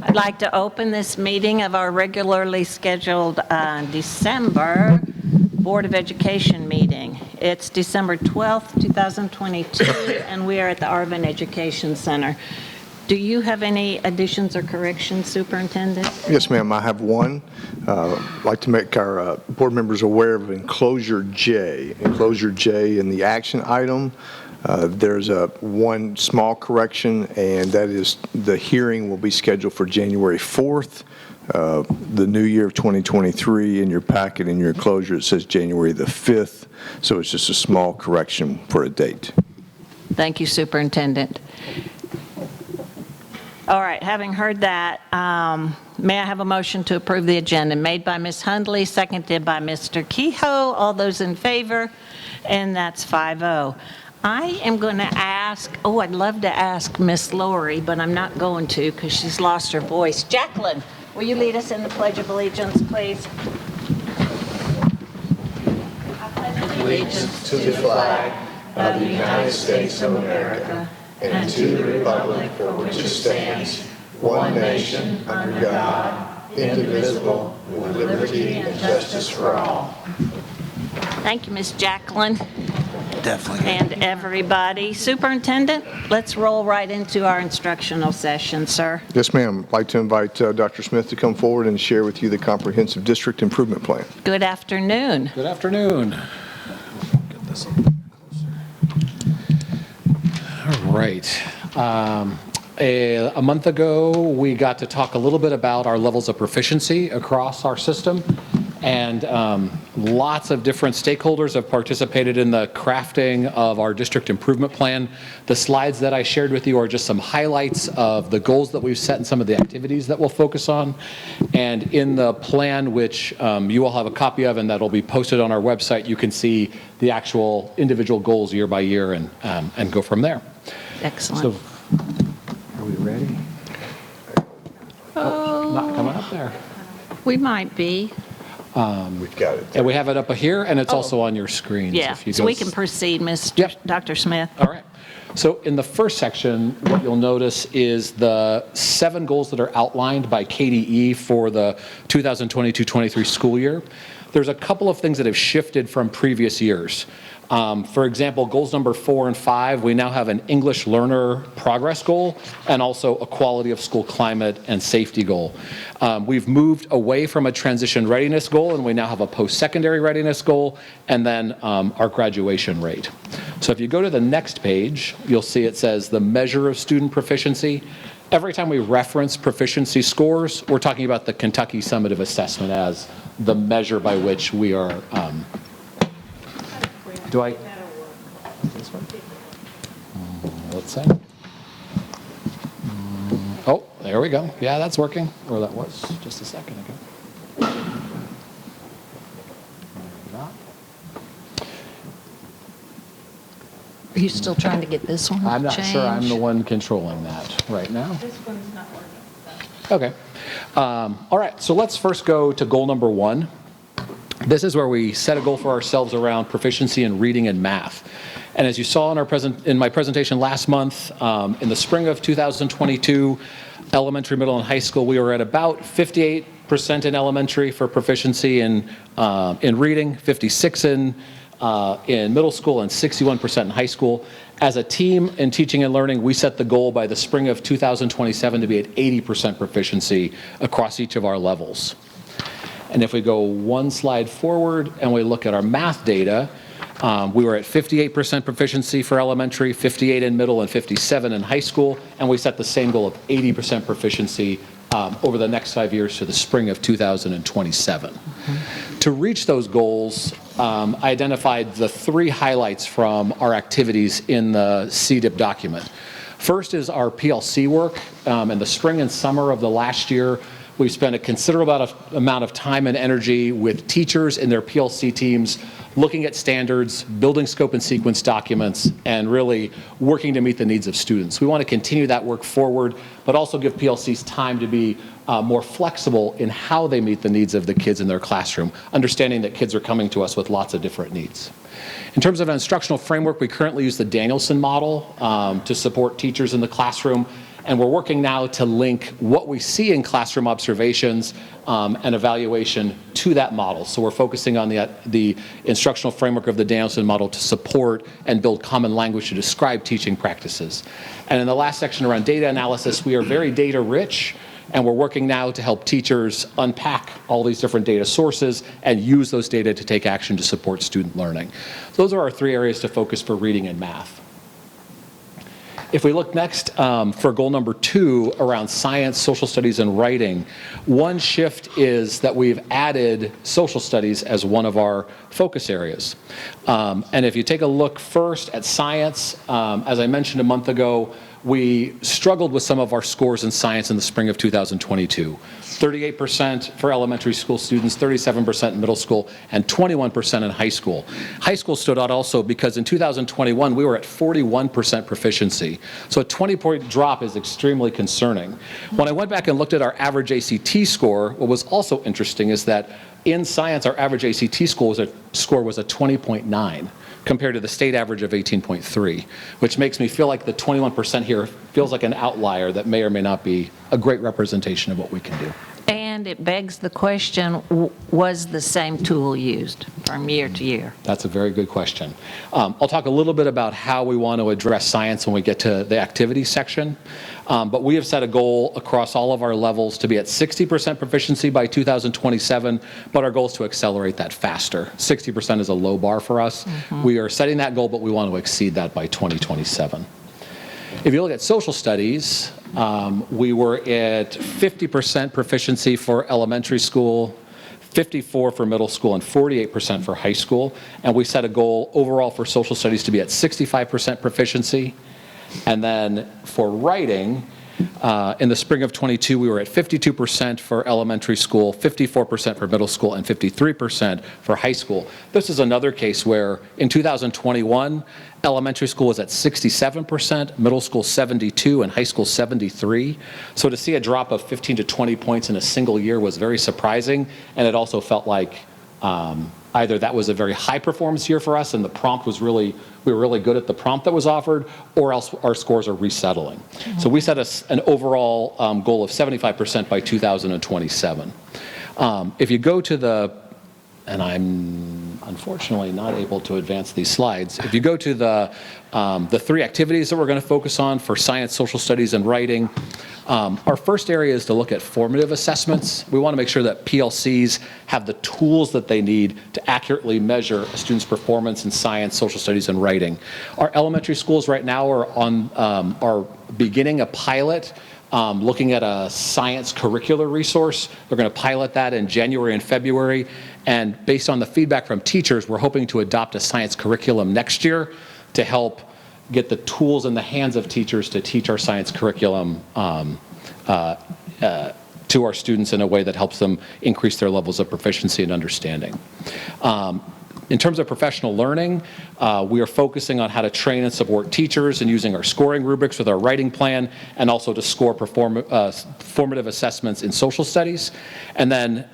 I'd like to open this meeting of our regularly scheduled December Board of Education meeting. It's December 12th, 2022, and we are at the Arvin Education Center. Do you have any additions or corrections, Superintendent? Yes, ma'am. I have one. I'd like to make our board members aware of Enclosure J. Enclosure J in the action item. There's one small correction, and that is the hearing will be scheduled for January 4th. The new year of 2023. In your packet, in your enclosure, it says January the 5th. So it's just a small correction for a date. Thank you, Superintendent. All right, having heard that, may I have a motion to approve the agenda? Made by Ms. Hundley, seconded by Mr. Kehoe. All those in favor? And that's 5-0. I am going to ask, I'd love to ask Miss Lori, but I'm not going to because she's lost her voice. Jacqueline, will you lead us in the Pledge of Allegiance, please? I pledge allegiance to the flag of the United States of America and to the republic for which it stands, one nation, under God, indivisible, with liberty and justice for all. Thank you, Miss Jacqueline. Definitely. And everybody. Superintendent, let's roll right into our instructional session, sir. Yes, ma'am. I'd like to invite Dr. Smith to come forward and share with you the Comprehensive District Improvement Plan. Good afternoon. Good afternoon. Get this up closer. All right. A month ago, we got to talk a little bit about our levels of proficiency across our system. And lots of different stakeholders have participated in the crafting of our district improvement plan. The slides that I shared with you are just some highlights of the goals that we've set and some of the activities that we'll focus on. And in the plan, which you all have a copy of and that'll be posted on our website, you can see the actual individual goals year by year and go from there. Excellent. So, are we ready? Oh, not coming up there. We might be. We've got it. And we have it up here, and it's also on your screen. Yeah, so we can proceed, Dr. Smith. All right. So in the first section, what you'll notice is the 7 goals that are outlined by KDE for the 2022-23 school year. There's a couple of things that have shifted from previous years. For example, goals number 4 and 5, we now have an English learner progress goal and also a quality of school climate and safety goal. We've moved away from a transition readiness goal, and we now have a post-secondary readiness goal, and then our graduation rate. So if you go to the next page, you'll see it says the measure of student proficiency. Every time we reference proficiency scores, we're talking about the Kentucky Summative Assessment as the measure by which we are this one? Let's see. Oh, there we go. Yeah, that's working. Or that was just a second ago. Not. Are you still trying to get this one I'm not changed? sure I'm the one controlling that right now. This one's not working. Okay. All right, so let's first go to goal number 1. This is where we set a goal for ourselves around proficiency in reading and math. And as you saw in my presentation last month, in the spring of 2022, elementary, middle, and high school, we were at about 58% in elementary for proficiency in reading, 56% in middle school, and 61% in high school. As a team in teaching and learning, we set the goal by the spring of 2027 to be at 80% proficiency across each of our levels. And if we go one slide forward and we look at our math data, we were at 58% proficiency for elementary, 58% in middle, and 57% in high school. And we set the same goal of 80% proficiency over the next 5 years to the spring of 2027. Mm-hmm. To reach those goals, I identified the 3 highlights from our activities in the CDIP document. First is our PLC work. In the spring and summer of the last year, we've spent a considerable amount of time and energy with teachers and their PLC teams looking at standards, building scope and sequence documents, and really working to meet the needs of students. We want to continue that work forward, but also give PLCs time to be more flexible in how they meet the needs of the kids in their classroom, understanding that kids are coming to us with lots of different needs. In terms of an instructional framework, we currently use the Danielson model to support teachers in the classroom. And we're working now to link what we see in classroom observations and evaluation to that model. So we're focusing on the instructional framework of the Danielson model to support and build common language to describe teaching practices. And in the last section around data analysis, we are very data rich, and we're working now to help teachers unpack all these different data sources and use those data to take action to support student learning. So those are our 3 areas to focus for reading and math. If we look next for goal number 2 around science, social studies, and writing, one shift is that we've added social studies as one of our focus areas. And if you take a look first at science, as I mentioned a month ago, we struggled with some of our scores in science in the spring of 2022. 38% for elementary school students, 37% in middle school, and 21% in high school. High school stood out also because in 2021, we were at 41% proficiency. So a 20-point drop is extremely concerning. When I went back and looked at our average ACT score, what was also interesting is that in science, our average ACT score was a 20.9. compared to the state average of 18.3, which makes me feel like the 21% here feels like an outlier that may or may not be a great representation of what we can do. And it begs the question, was the same tool used from year to year? That's a very good question. I'll talk a little bit about how we want to address science when we get to the activities section. But we have set a goal across all of our levels to be at 60% proficiency by 2027, but our goal is to accelerate that faster. 60% is a low bar for us. We are setting that goal, but we want to exceed that by 2027. If you look at social studies, we were at 50% proficiency for elementary school, 54% for middle school, and 48% for high school. And we set a goal overall for social studies to be at 65% proficiency. And then for writing, in the spring of 22, we were at 52% for elementary school, 54% for middle school, and 53% for high school. This is another case where in 2021, elementary school was at 67%, middle school 72%, and high school 73%. So to see a drop of 15 to 20 points in a single year was very surprising, and it also felt like either that was a very high performance year for us and the prompt was we were really good at the prompt that was offered, or else our scores are resettling. So we set an overall goal of 75% by 2027. If you go to and I'm unfortunately not able to advance these slides. If you go to the 3 activities that we're going to focus on for science, social studies, and writing, our first area is to look at formative assessments. We want to make sure that PLCs have the tools that they need to accurately measure a student's performance in science, social studies, and writing. Our elementary schools right now are beginning a pilot looking at a science curricular resource. They're going to pilot that in January and February. And based on the feedback from teachers, we're hoping to adopt a science curriculum next year to help get the tools in the hands of teachers to teach our science curriculum to our students in a way that helps them increase their levels of proficiency and understanding. In terms of professional learning, we are focusing on how to train and support teachers and using our scoring rubrics with our writing plan, and also to score formative assessments in social studies. And then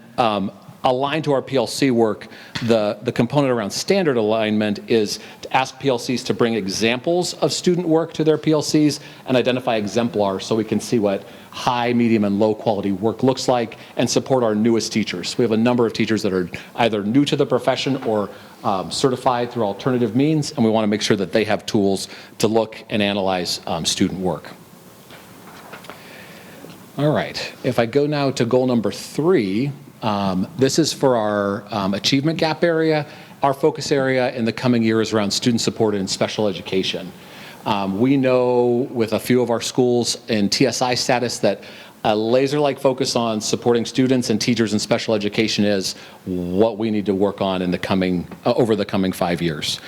aligned to our PLC work, the component around standard alignment is to ask PLCs to bring examples of student work to their PLCs and identify exemplars so we can see what high, medium, and low quality work looks like and support our newest teachers. We have a number of teachers that are either new to the profession or certified through alternative means, and we want to make sure that they have tools to look and analyze student work. All right, if I go now to goal number 3, this is for our achievement gap area. Our focus area in the coming year is around student supported and special education. We know with a few of our schools in TSI status that a laser-like focus on supporting students and teachers in special education is what we need to work on in the over the coming 5 years.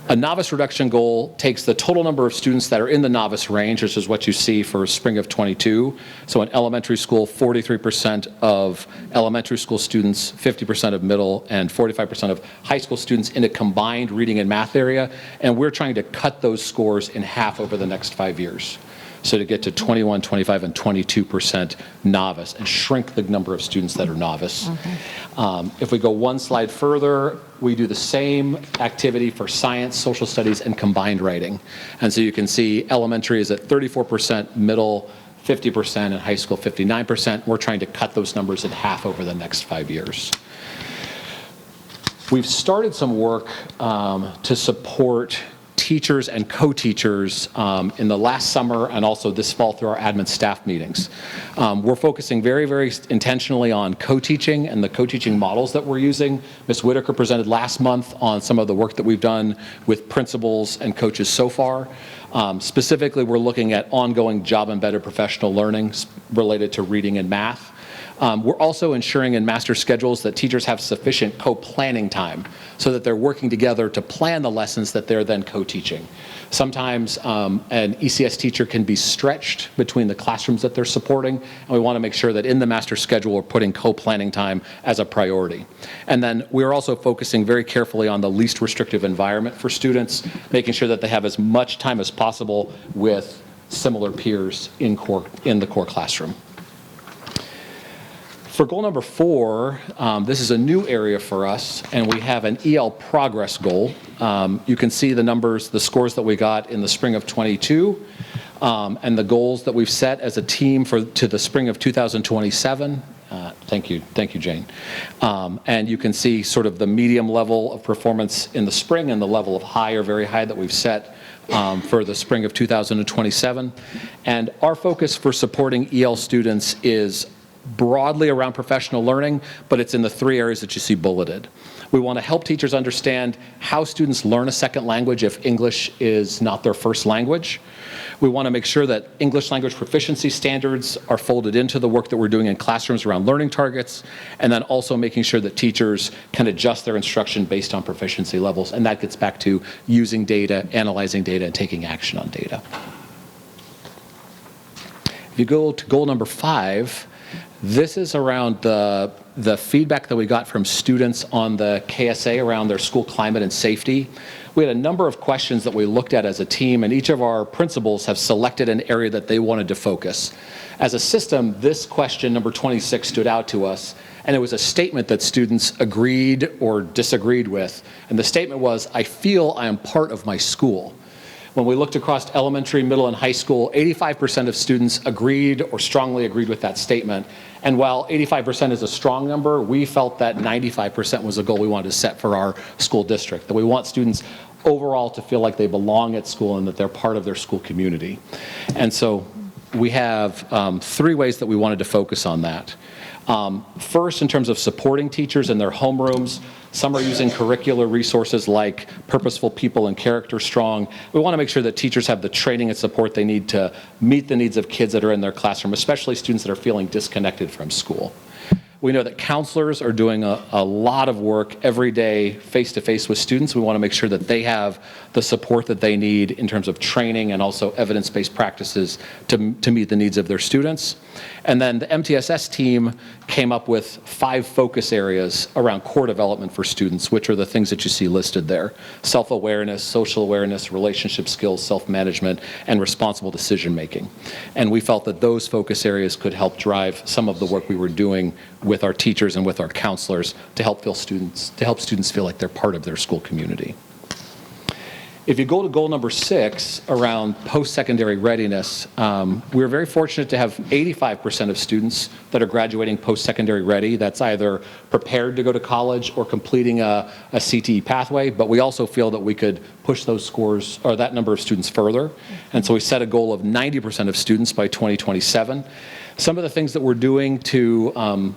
A novice reduction goal takes the total number of students that are in the novice range, which is what you see for spring of 22. So in elementary school, 43% of elementary school students, 50% of middle, and 45% of high school students in a combined reading and math area. And we're trying to cut those scores in half over the next 5 years. So to get to 21, 25, and 22% novice and shrink the number of students that are novice. If we go one slide further, we do the same activity for science, social studies, and combined writing. And so you can see elementary is at 34%, middle 50%, in high school 59%. We're trying to cut those numbers in half over the next 5 years. We've started some work to support teachers and co-teachers in the last summer and also this fall through our admin staff meetings. We're focusing very, very intentionally on co-teaching and the co-teaching models that we're using. Ms. Whitaker presented last month on some of the work that we've done with principals and coaches so far. Specifically, we're looking at ongoing job-embedded professional learning related to reading and math. We're also ensuring in master schedules that teachers have sufficient co-planning time so that they're working together to plan the lessons that they're then co-teaching. Sometimes an ECS teacher can be stretched between the classrooms that they're supporting, and we want to make sure that in the master schedule we're putting co-planning time as a priority. And then we're also focusing very carefully on the least restrictive environment for students, making sure that they have as much time as possible with similar peers in the core classroom. For goal number 4, this is a new area for us, and we have an EL progress goal. You can see the numbers, the scores that we got in the spring of 22, and the goals that we've set as a team to the spring of 2027. Thank you, Jane. And you can see sort of the medium level of performance in the spring and the level of high or very high that we've set for the spring of 2027. And our focus for supporting EL students is broadly around professional learning, but it's in the 3 areas that you see bulleted. We want to help teachers understand how students learn a second language if English is not their first language. We want to make sure that English language proficiency standards are folded into the work that we're doing in classrooms around learning targets, and then also making sure that teachers can adjust their instruction based on proficiency levels, and that gets back to using data, analyzing data, and taking action on data. If you go to goal number 5, this is around the feedback that we got from students on the KSA around their school climate and safety. We had a number of questions that we looked at as a team, and each of our principals have selected an area that they wanted to focus. As a system, this question, number 26, stood out to us, and it was a statement that students agreed or disagreed with. And the statement was, "I feel I am part of my school." When we looked across elementary, middle, and high school, 85% of students agreed or strongly agreed with that statement. And while 85% is a strong number, we felt that 95% was a goal we wanted to set for our school district, that we want students overall to feel like they belong at school and that they're part of their school community. And so we have 3 ways that we wanted to focus on that. First, in terms of supporting teachers in their homerooms, some are using curricular resources like Purposeful People and Character Strong. We want to make sure that teachers have the training and support they need to meet the needs of kids that are in their classroom, especially students that are feeling disconnected from school. We know that counselors are doing a lot of work every day face-to-face with students. We want to make sure that they have the support that they need in terms of training and also evidence-based practices to meet the needs of their students. And then the MTSS team came up with 5 focus areas around core development for students, which are the things that you see listed there: self-awareness, social awareness, relationship skills, self-management, and responsible decision-making. And we felt that those focus areas could help drive some of the work we were doing with our teachers and with our counselors to help students feel like they're part of their school community. If you go to goal number 6 around post-secondary readiness, we're very fortunate to have 85% of students that are graduating post-secondary ready. That's either prepared to go to college or completing a CTE pathway, but we also feel that we could push those scores or that number of students further. And so we set a goal of 90% of students by 2027. Some of the things that we're doing to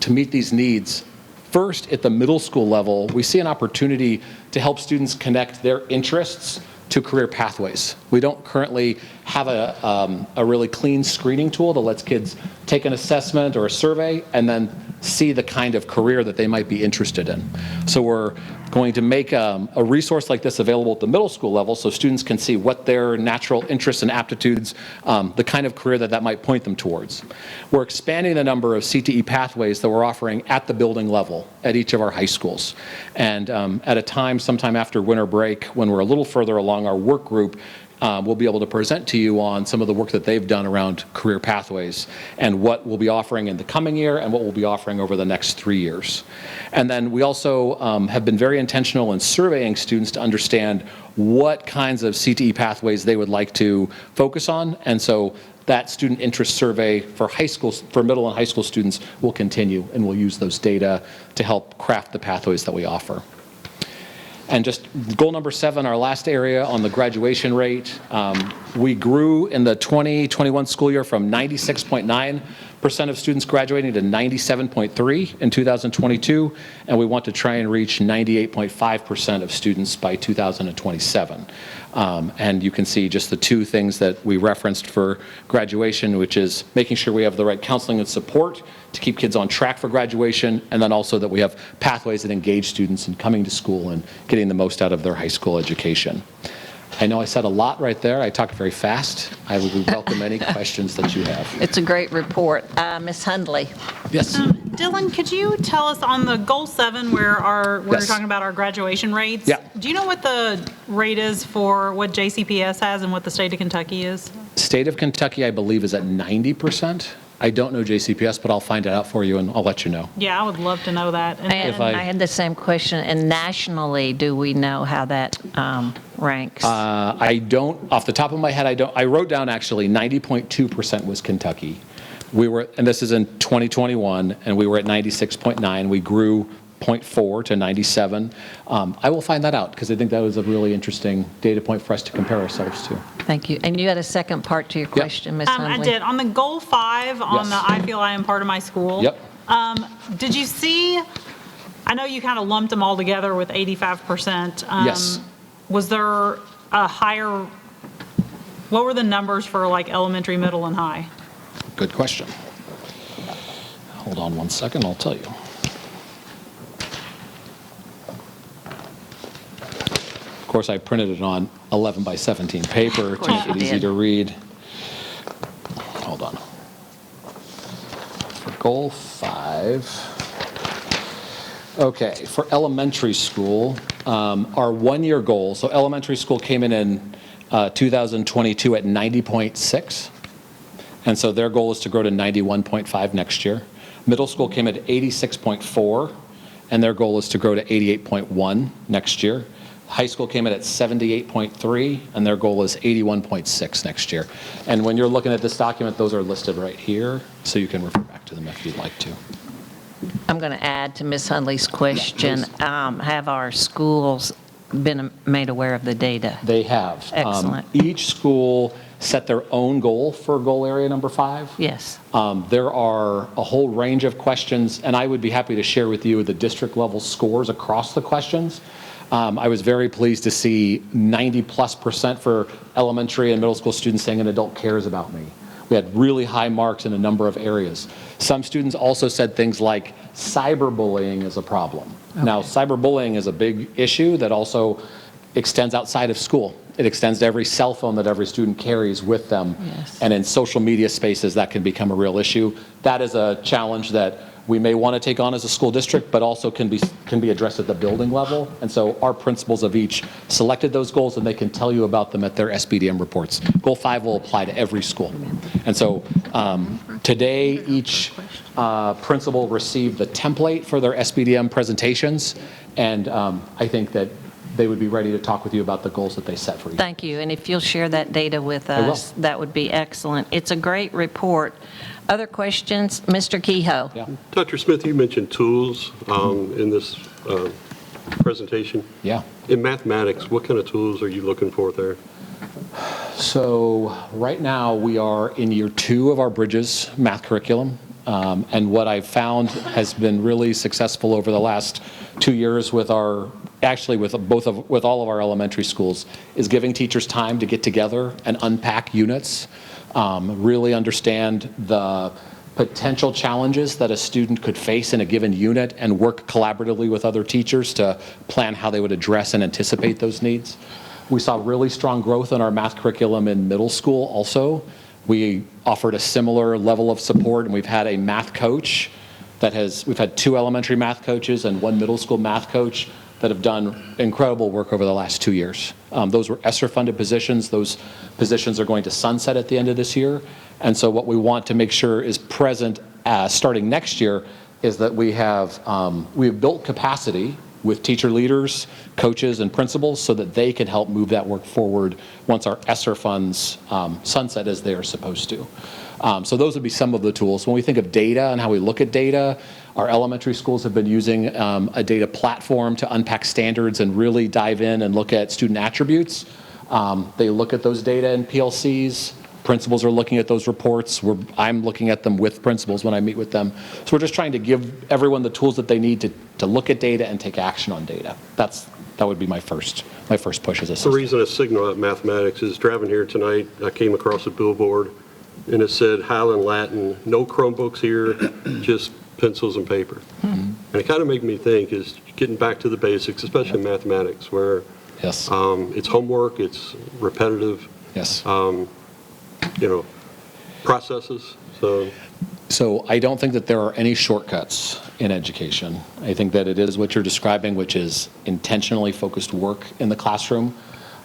meet these needs: first, at the middle school level, we see an opportunity to help students connect their interests to career pathways. We don't currently have a really clean screening tool that lets kids take an assessment or a survey and then see the kind of career that they might be interested in. So we're going to make a resource like this available at the middle school level so students can see what their natural interests and aptitudes, the kind of career that might point them towards. We're expanding the number of CTE pathways that we're offering at the building level at each of our high schools. And at a time, sometime after winter break, when we're a little further along our work group, we'll be able to present to you on some of the work that they've done around career pathways and what we'll be offering in the coming year and what we'll be offering over the next 3 years. And then we also have been very intentional in surveying students to understand what kinds of CTE pathways they would like to focus on. And so that student interest survey for middle and high school students will continue, and we'll use those data to help craft the pathways that we offer. And just goal number 7, our last area on the graduation rate, we grew in the 2021 school year from 96.9% of students graduating to 97.3% in 2022, and we want to try and reach 98.5% of students by 2027. And you can see just the 2 things that we referenced for graduation, which is making sure we have the right counseling and support to keep kids on track for graduation, and then also that we have pathways that engage students in coming to school and getting the most out of their high school education. I know I said a lot right there. I talked very fast. I would welcome any questions that you have. It's a great report. Ms. Hundley? Yes. Dylan, could you tell us on the goal 7 where we're Yes. talking about our graduation rates? Yeah. Do you know what the rate is for what JCPS has and what the state of Kentucky is? State of Kentucky, I believe, is at 90%. I don't know JCPS, but I'll find it out for you and I'll let you know. Yeah, I would love to know that. And And If I- I had the same question, and nationally, do we know how that ranks? I don't, off the top of my head, I don't. I wrote down actually 90.2% was Kentucky. We were, and this is in 2021, and we were at 96.9. We grew 0.4 to 97. I will find that out because I think that was a really interesting data point for us to compare ourselves to. Thank you. And you had a second part to your question, Ms. Hundley? I did. On the goal 5, on Yes. the I feel I am part of my school. Yep. Did you see, I know you kind of lumped them all together with 85%. Yes. Was there a higher, what were the numbers for like elementary, middle, and high? Good question. Hold on one second, I'll tell you. Of course, I printed it on 11 by 17 paper to make you it easy did. to read. Hold on. For goal 5. Okay, for elementary school, our one-year goal, so elementary school came in 2022 at 90.6. And so their goal is to grow to 91.5 next year. Middle school came at 86.4, and their goal is to grow to 88.1 next year. High school came in at 78.3, and their goal is 81.6 next year. And when you're looking at this document, those are listed right here, so you can refer back to them if you'd like to. I'm going to add to Ms. Hundley's question. please. Have our schools been made aware of the data? They have. Excellent. Each school set their own goal for goal area number 5. Yes. There are a whole range of questions, and I would be happy to share with you the district level scores across the questions. I was very pleased to see 90+% for elementary and middle school students saying an adult cares about me. We had really high marks in a number of areas. Some students also said things like cyberbullying is a problem. Now, cyberbullying is a big issue that also extends outside of school. It extends to every cell phone that every student carries with them. Yes. And in social media spaces, that can become a real issue. That is a challenge that we may want to take on as a school district, but also can be addressed at the building level. And so our principals have each selected those goals, and they can tell you about them at their SBDM reports. Goal 5 will apply to every school. And so today, each principal received the template for their SBDM presentations, and I think that they would be ready to talk with you about the goals that they set for you. Thank you. And if you'll share that data with will. us, that would be excellent. It's a great report. Other questions? Mr. Kehoe? Yeah. Dr. Smith, you mentioned tools in this presentation. Yeah. In mathematics, what kind of tools are you looking for there? So right now, we are in year 2 of our Bridges math curriculum. And what I've found has been really successful over the last 2 years with all of our elementary schools is giving teachers time to get together and unpack units, really understand the potential challenges that a student could face in a given unit and work collaboratively with other teachers to plan how they would address and anticipate those needs. We saw really strong growth in our math curriculum in middle school also. We offered a similar level of support, and we've had a math coach we've had 2 elementary math coaches and 1 middle school math coach that have done incredible work over the last 2 years. Those were ESSER-funded positions. Those positions are going to sunset at the end of this year. And so what we want to make sure is present starting next year is that we've built capacity with teacher leaders, coaches, and principals so that they can help move that work forward once our ESSER funds sunset as they are supposed to. So those would be some of the tools. When we think of data and how we look at data, our elementary schools have been using a data platform to unpack standards and really dive in and look at student attributes. They look at those data in PLCs. Principals are looking at those reports. I'm looking at them with principals when I meet with them. So we're just trying to give everyone the tools that they need to look at data and take action on data. That would be my first push as a system. The reason I signal out mathematics is driving here tonight, I came across a billboard and it said Highland Latin, no Chromebooks here, just pencils and paper. And it kind of made me think is getting back to the basics, especially in mathematics, where Yes. it's homework, it's repetitive, Yes. Processes. So I don't think that there are any shortcuts in education. I think that it is what you're describing, which is intentionally focused work in the classroom.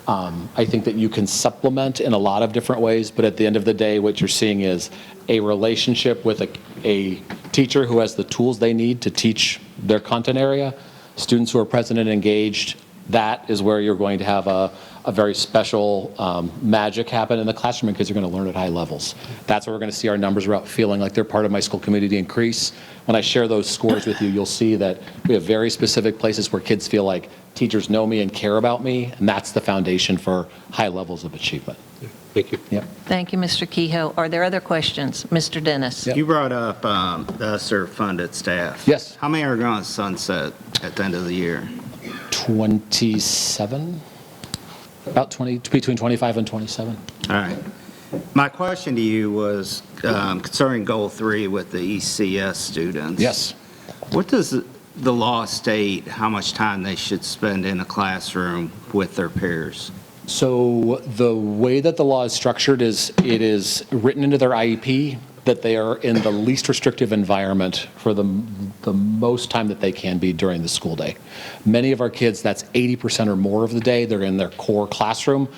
I think that you can supplement in a lot of different ways, but at the end of the day, what you're seeing is a relationship with a teacher who has the tools they need to teach their content area, students who are present and engaged. That is where you're going to have a very special magic happen in the classroom because you're going to learn at high levels. That's where we're going to see our numbers about feeling like they're part of my school community increase. When I share those scores with you, you'll see that we have very specific places where kids feel like teachers know me and care about me, and that's the foundation for high levels of achievement. Thank you. Yep. Thank you, Mr. Kehoe. Are there other questions? Mr. Dennis? Yep. You brought up the ESSER-funded staff. Yes. How many are going to sunset at the end of the year? 27? About 20, between 25 and 27. All right. My question to you was concerning Goal 3 with the ECS students. Yes. What does the law state how much time they should spend in a classroom with their peers? So the way that the law is structured is it is written into their IEP that they are in the least restrictive environment for the most time that they can be during the school day. Many of our kids, that's 80% or more of the day, they're in their core classroom,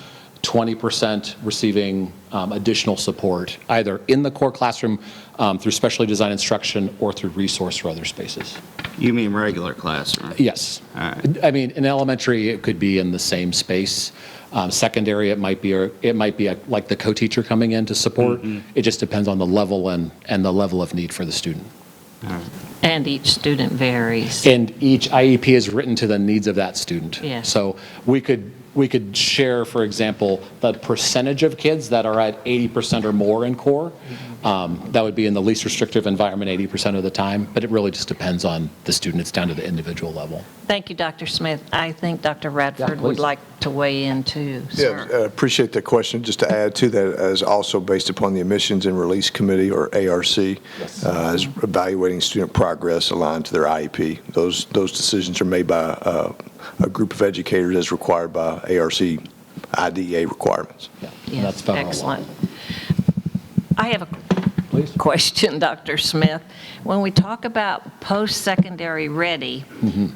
20% receiving additional support, either in the core classroom through specially designed instruction or through resource or other spaces. You mean regular classroom? Yes. All right. I mean, in elementary, it could be in the same space. Secondary, it might be like the co-teacher coming in to support. It just depends on the level and the level of need for the student. And each student varies. And each IEP is written to the needs of that student. Yes. So we could share, for example, the percentage of kids that are at 80% or more in core. That would be in the least restrictive environment 80% of the time, but it really just depends on the student. It's down to the individual level. Thank you, Dr. Smith. I think Dr. Radford would please. like to weigh in too, Yeah, sir. I appreciate the question. Just to add to that, is also based upon the Admissions and Release Committee, or ARC, is evaluating student progress aligned to their IEP. Those decisions are made by a group of educators as required by ARC IDEA requirements. Yeah. And Yes, that's federal law. excellent. I have a Please. question, Dr. Smith. When we talk about post-secondary ready,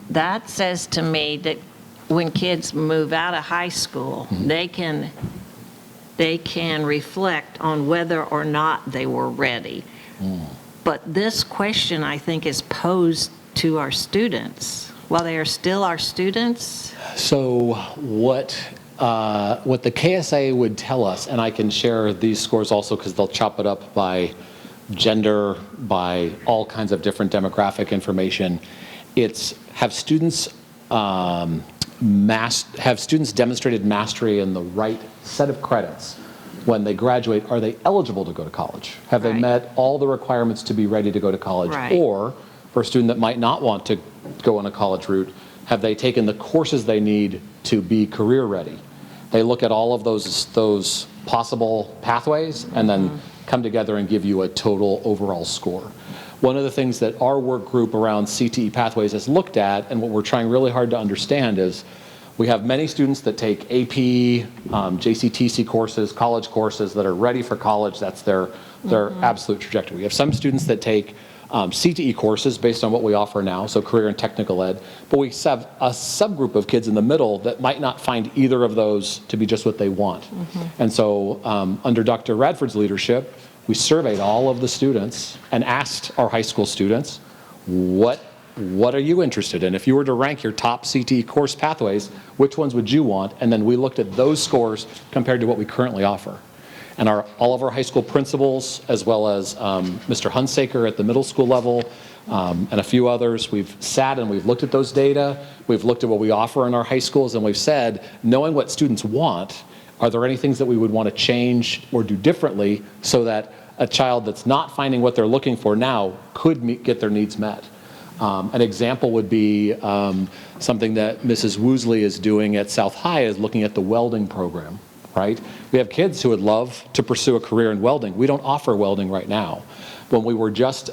that says to me that when kids move out of high school, they can reflect on whether or not they were ready. But this question, I think, is posed to our students while they are still our students. So what the KSA would tell us, and I can share these scores also because they'll chop it up by gender, by all kinds of different demographic information. It's have students demonstrated mastery in the right set of credits when they graduate. Are they eligible to go to college? Have they Right. met all the requirements to be ready to go to college? Right. Or for a student that might not want to go on a college route, have they taken the courses they need to be career ready? They look at all of those possible pathways and then come together and give you a total overall score. One of the things that our work group around CTE pathways has looked at, and what we're trying really hard to understand, is we have many students that take AP, JCTC courses, college courses that are ready for college. That's their absolute trajectory. We have some students that take CTE courses based on what we offer now, so career and technical ed, but we have a subgroup of kids in the middle that might not find either of those to be just what they want. And so under Dr. Radford's leadership, we surveyed all of the students and asked our high school students, what what are you interested in? If you were to rank your top CTE course pathways, which ones would you want? And then we looked at those scores compared to what we currently offer. And all of our high school principals, as well as Mr. Hunsaker at the middle school level, and a few others, we've sat and we've looked at those data. We've looked at what we offer in our high schools, and we've said, knowing what students want, are there any things that we would want to change or do differently so that a child that's not finding what they're looking for now could get their needs met? An example would be something that Mrs. Woosley is doing at South High, is looking at the welding program, right? We have kids who would love to pursue a career in welding. We don't offer welding right now. When we were just,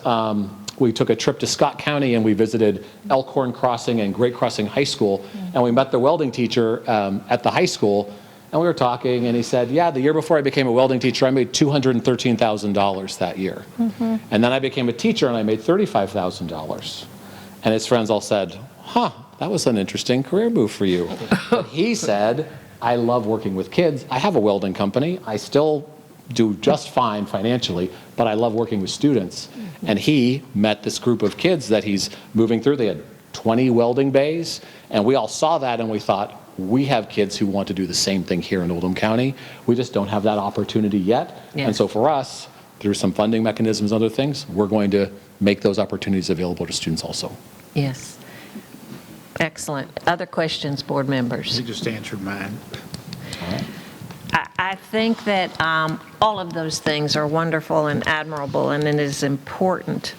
we took a trip to Scott County and we visited Elkhorn Crossing and Great Crossing High School, and we met the welding teacher at the high school, and we were talking, and he said, yeah, the year before I became a welding teacher, I made $213,000 that year. And then I became a teacher and I made $35,000. And his friends all said, huh, that was an interesting career move for you. But he said, I love working with kids. I have a welding company. I still do just fine financially, but I love working with students. And he met this group of kids that he's moving through. They had 20 welding bays, and we all saw that and we thought, we have kids who want to do the same thing here in Oldham County. We just don't have that opportunity yet. Yes. And so for us, through some funding mechanisms and other things, we're going to make those opportunities available to students also. Yes. Excellent. Other questions, board members? You just answered mine. I think that all of those things are wonderful and admirable, and it is important.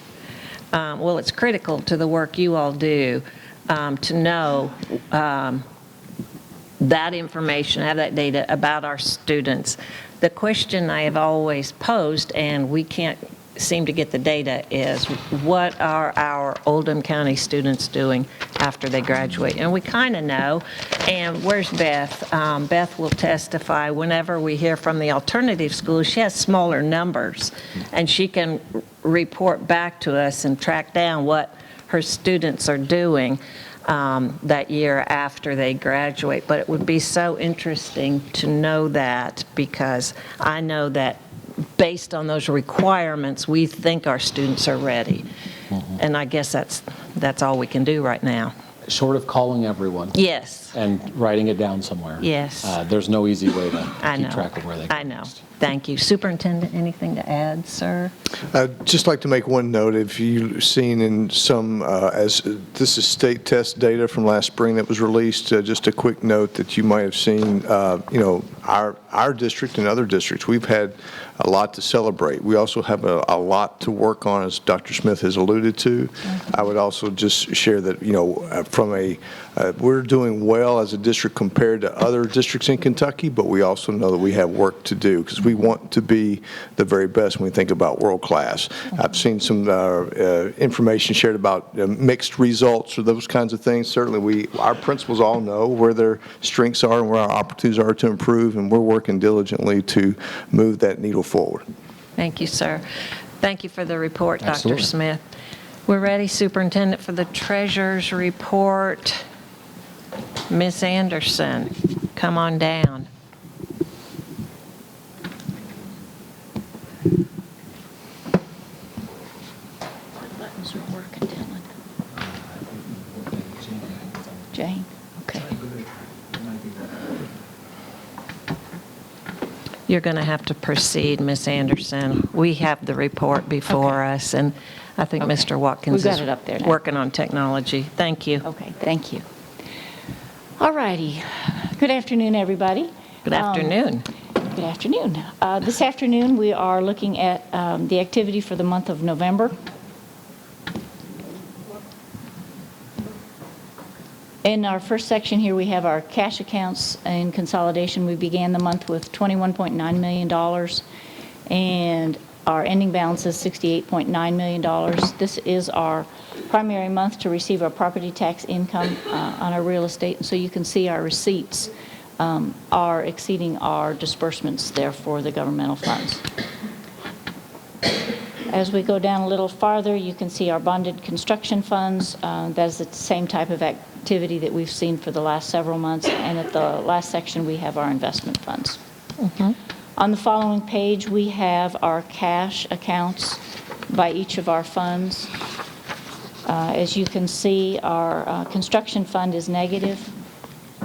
Well, it's critical to the work you all do to know that information, have that data about our students. The question I have always posed, and we can't seem to get the data, is what are our Oldham County students doing after they graduate? And we kind of know. And where's Beth? Beth will testify whenever we hear from the alternative schools. She has smaller numbers, and she can report back to us and track down what her students are doing that year after they graduate. But it would be so interesting to know that, because I know that based on those requirements, we think our students are ready. And I guess that's all we can do right now. Short of calling everyone. Yes. And writing it down somewhere. Yes. There's no easy way to I know. keep track of where they go. I know. Thank you. Superintendent, anything to add, sir? I'd just like to make one note. If you've seen in some, as this is state test data from last spring that was released, just a quick note that you might have seen, our district and other districts, we've had a lot to celebrate. We also have a lot to work on, as Dr. Smith has alluded to. I would also just share that, we're doing well as a district compared to other districts in Kentucky, but we also know that we have work to do, because we want to be the very best when we think about world class. I've seen some information shared about mixed results or those kinds of things. Certainly our principals all know where their strengths are and where our opportunities are to improve, and we're working diligently to move that needle forward. Thank you, sir. Thank you for the report, Dr. Absolutely. Smith. We're ready, Superintendent, for the treasurer's report. Ms. Anderson, come on down. What buttons are working, Dylan? Jane, okay. You're going to have to proceed, Ms. Anderson. We have the report before us, and I think Okay. Mr. Watkins We've got is it up there now. working on technology. Thank you. Okay, thank you. All righty. Good afternoon, everybody. Good afternoon. Good afternoon. This afternoon, we are looking at the activity for the month of November. In our first section here, we have our cash accounts in consolidation. We began the month with $21.9 million, and our ending balance is $68.9 million. This is our primary month to receive our property tax income on our real estate, and so you can see our receipts are exceeding our disbursements there for the governmental funds. As we go down a little farther, you can see our bonded construction funds. That is the same type of activity that we've seen for the last several months. And at the last section, we have our investment funds. On the following page, we have our cash accounts by each of our funds. As you can see, our construction fund is negative.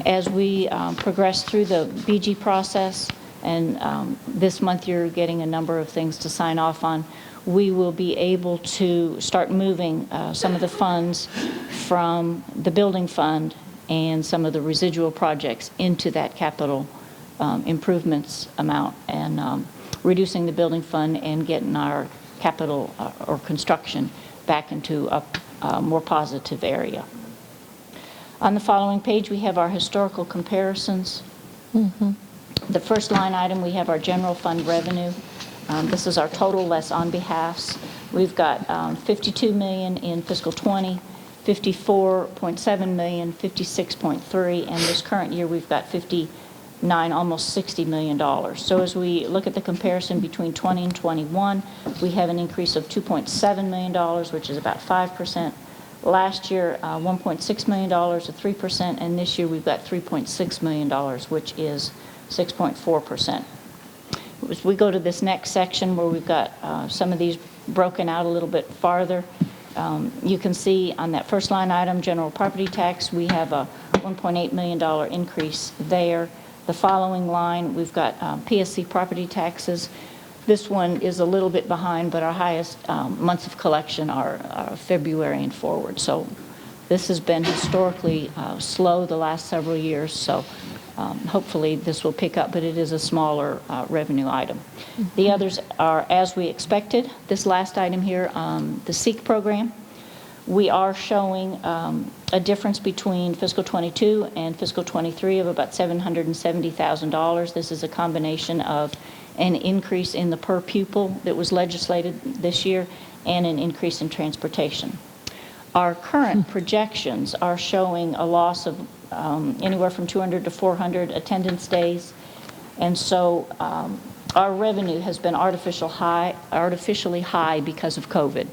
As we progress through the BG process, and this month you're getting a number of things to sign off on, we will be able to start moving some of the funds from the building fund and some of the residual projects into that capital improvements amount, and reducing the building fund and getting our capital or construction back into a more positive area. On the following page, we have our historical comparisons. The first line item, we have our general fund revenue. This is our total less on behalfs. We've got 52 million in fiscal 20, 54.7 million, 56.3, and this current year we've got 59, almost $60 million. So as we look at the comparison between 20 and 21, we have an increase of $2.7 million, which is about 5%. Last year, $1.6 million, or 3%, and this year we've got $3.6 million, which is 6.4%. As we go to this next section where we've got some of these broken out a little bit farther, you can see on that first line item, general property tax, we have a $1.8 million increase there. The following line, we've got PSC property taxes. This one is a little bit behind, but our highest months of collection are February and forward. So this has been historically slow the last several years, so hopefully this will pick up, but it is a smaller revenue item. The others are as we expected. This last item here, the SEEK program, we are showing a difference between fiscal 22 and fiscal 23 of about $770,000. This is a combination of an increase in the per pupil that was legislated this year and an increase in transportation. Our current projections are showing a loss of anywhere from 200 to 400 attendance days, and so our revenue has been artificially high because of COVID.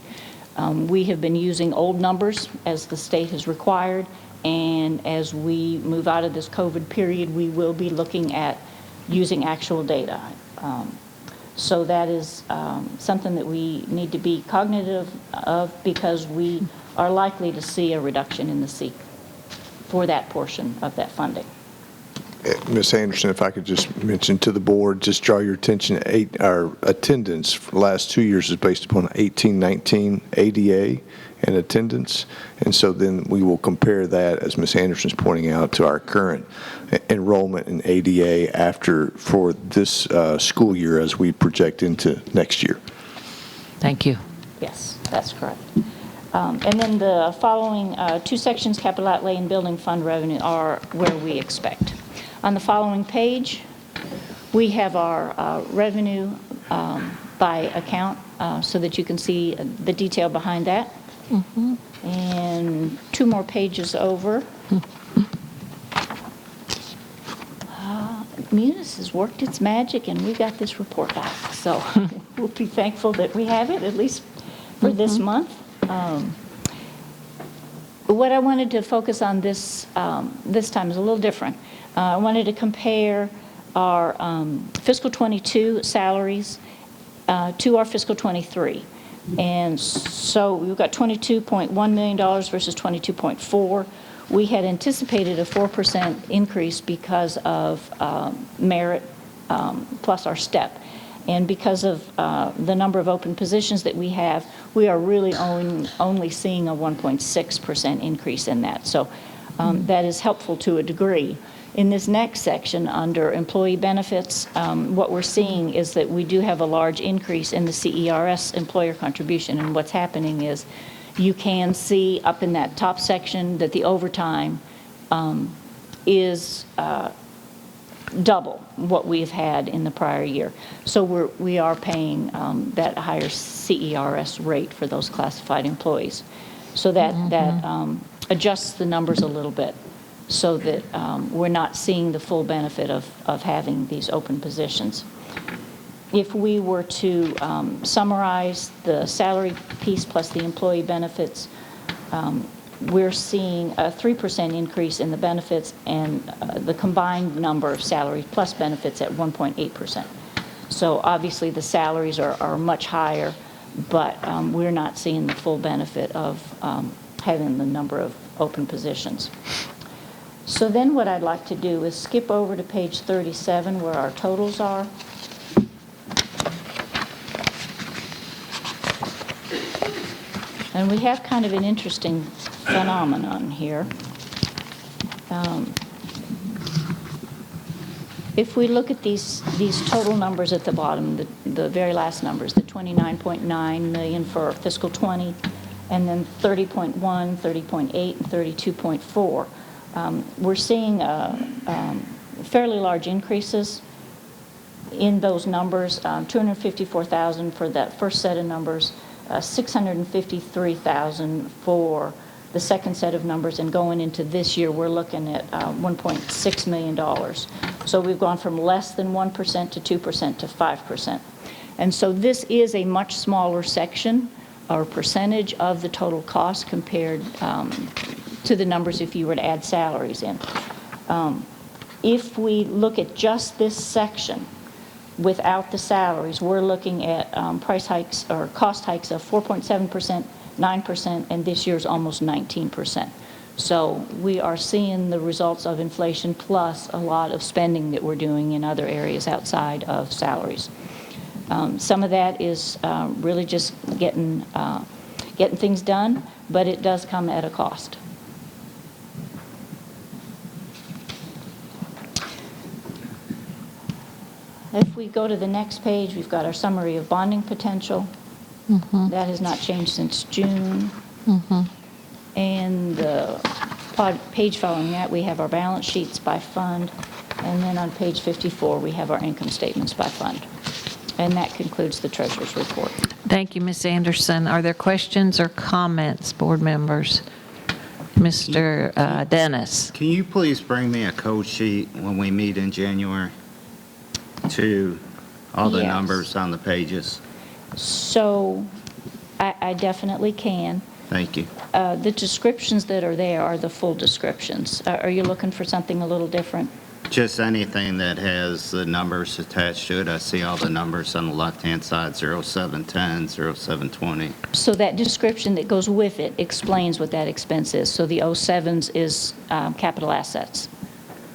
We have been using old numbers as the state has required, and as we move out of this COVID period, we will be looking at using actual data. So that is something that we need to be cognitive of, because we are likely to see a reduction in the SEEK for that portion of that funding. Ms. Anderson, if I could just mention to the board, just draw your attention, our attendance for the last 2 years is based upon 18-19 ADA and attendance, and so then we will compare that, as Ms. Anderson's pointing out, to our current enrollment in ADA for this school year as we project into next year. Thank you. Yes, that's correct. And then the following two sections, capital outlay and building fund revenue, are where we expect. On the following page, we have our revenue by account so that you can see the detail behind that. And two more pages over. Munis has worked its magic, and we got this report back. So we'll be thankful that we have it, at least for this month. What I wanted to focus on this time is a little different. I wanted to compare our fiscal 22 salaries to our fiscal 23. And so we've got $22.1 million versus $22.4. We had anticipated a 4% increase because of merit plus our step. And because of the number of open positions that we have, we are really only seeing a 1.6% increase in that. So that is helpful to a degree. In this next section, under employee benefits, what we're seeing is that we do have a large increase in the CERS employer contribution. And what's happening is you can see up in that top section that the overtime is double what we've had in the prior year. So we are paying that higher CERS rate for those classified employees. So that adjusts the numbers a little bit, so that we're not seeing the full benefit of having these open positions. If we were to summarize the salary piece plus the employee benefits, we're seeing a 3% increase in the benefits, and the combined number of salary plus benefits at 1.8%. So obviously the salaries are much higher, but we're not seeing the full benefit of having the number of open positions. So then what I'd like to do is skip over to page 37 where our totals are. And we have kind of an interesting phenomenon here. If we look at these total numbers at the bottom, the very last numbers, the 29.9 million for fiscal '20, and then 30.1, 30.8, and 32.4, we're seeing fairly large increases in those numbers. 254,000 for that first set of numbers, 653,000 for the second set of numbers, and going into this year, we're looking at $1.6 million. So we've gone from less than 1% to 2% to 5%. And so this is a much smaller section or percentage of the total cost compared to the numbers if you were to add salaries in. If we look at just this section without the salaries, we're looking at price hikes or cost hikes of 4.7%, 9%, and this year's almost 19%. So we are seeing the results of inflation plus a lot of spending that we're doing in other areas outside of salaries. Some of that is really just getting things done, but it does come at a cost. If we go to the next page, we've got our summary of bonding potential. That has not changed since June. And the page following that, we have our balance sheets by fund. And then on page 54, we have our income statements by fund. And that concludes the treasurer's report. Thank you, Ms. Anderson. Are there questions or comments, board members? Mr. Dennis? Can you please bring me a code sheet when we meet in January to all the Yes. numbers on the pages? So I definitely can. Thank you. The descriptions that are there are the full descriptions. Are you looking for something a little different? Just anything that has the numbers attached to it. I see all the numbers on the left-hand side, 0710, 0720. So that description that goes with it explains what that expense is. So the 07s is capital assets.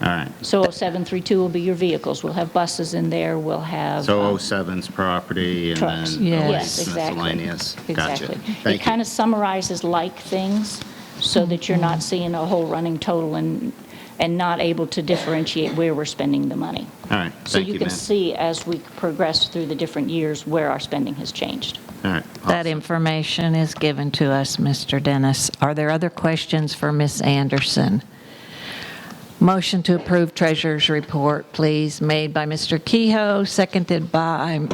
All right. So 0732 will be your vehicles. We'll have buses in there, we'll have... So 07's property and trucks. then Yes. 08's Yes, exactly. miscellaneous. Gotcha. Exactly. It Thank kind you. of summarizes like things so that you're not seeing a whole running total and not able to differentiate where we're spending the money. All right. So Thank you you, can ma'am. see as we progress through the different years where our spending has changed. All right. That information is given to us, Mr. Dennis. Are there other questions for Ms. Anderson? Motion to approve treasurer's report, please, made by Mr. Kehoe, seconded by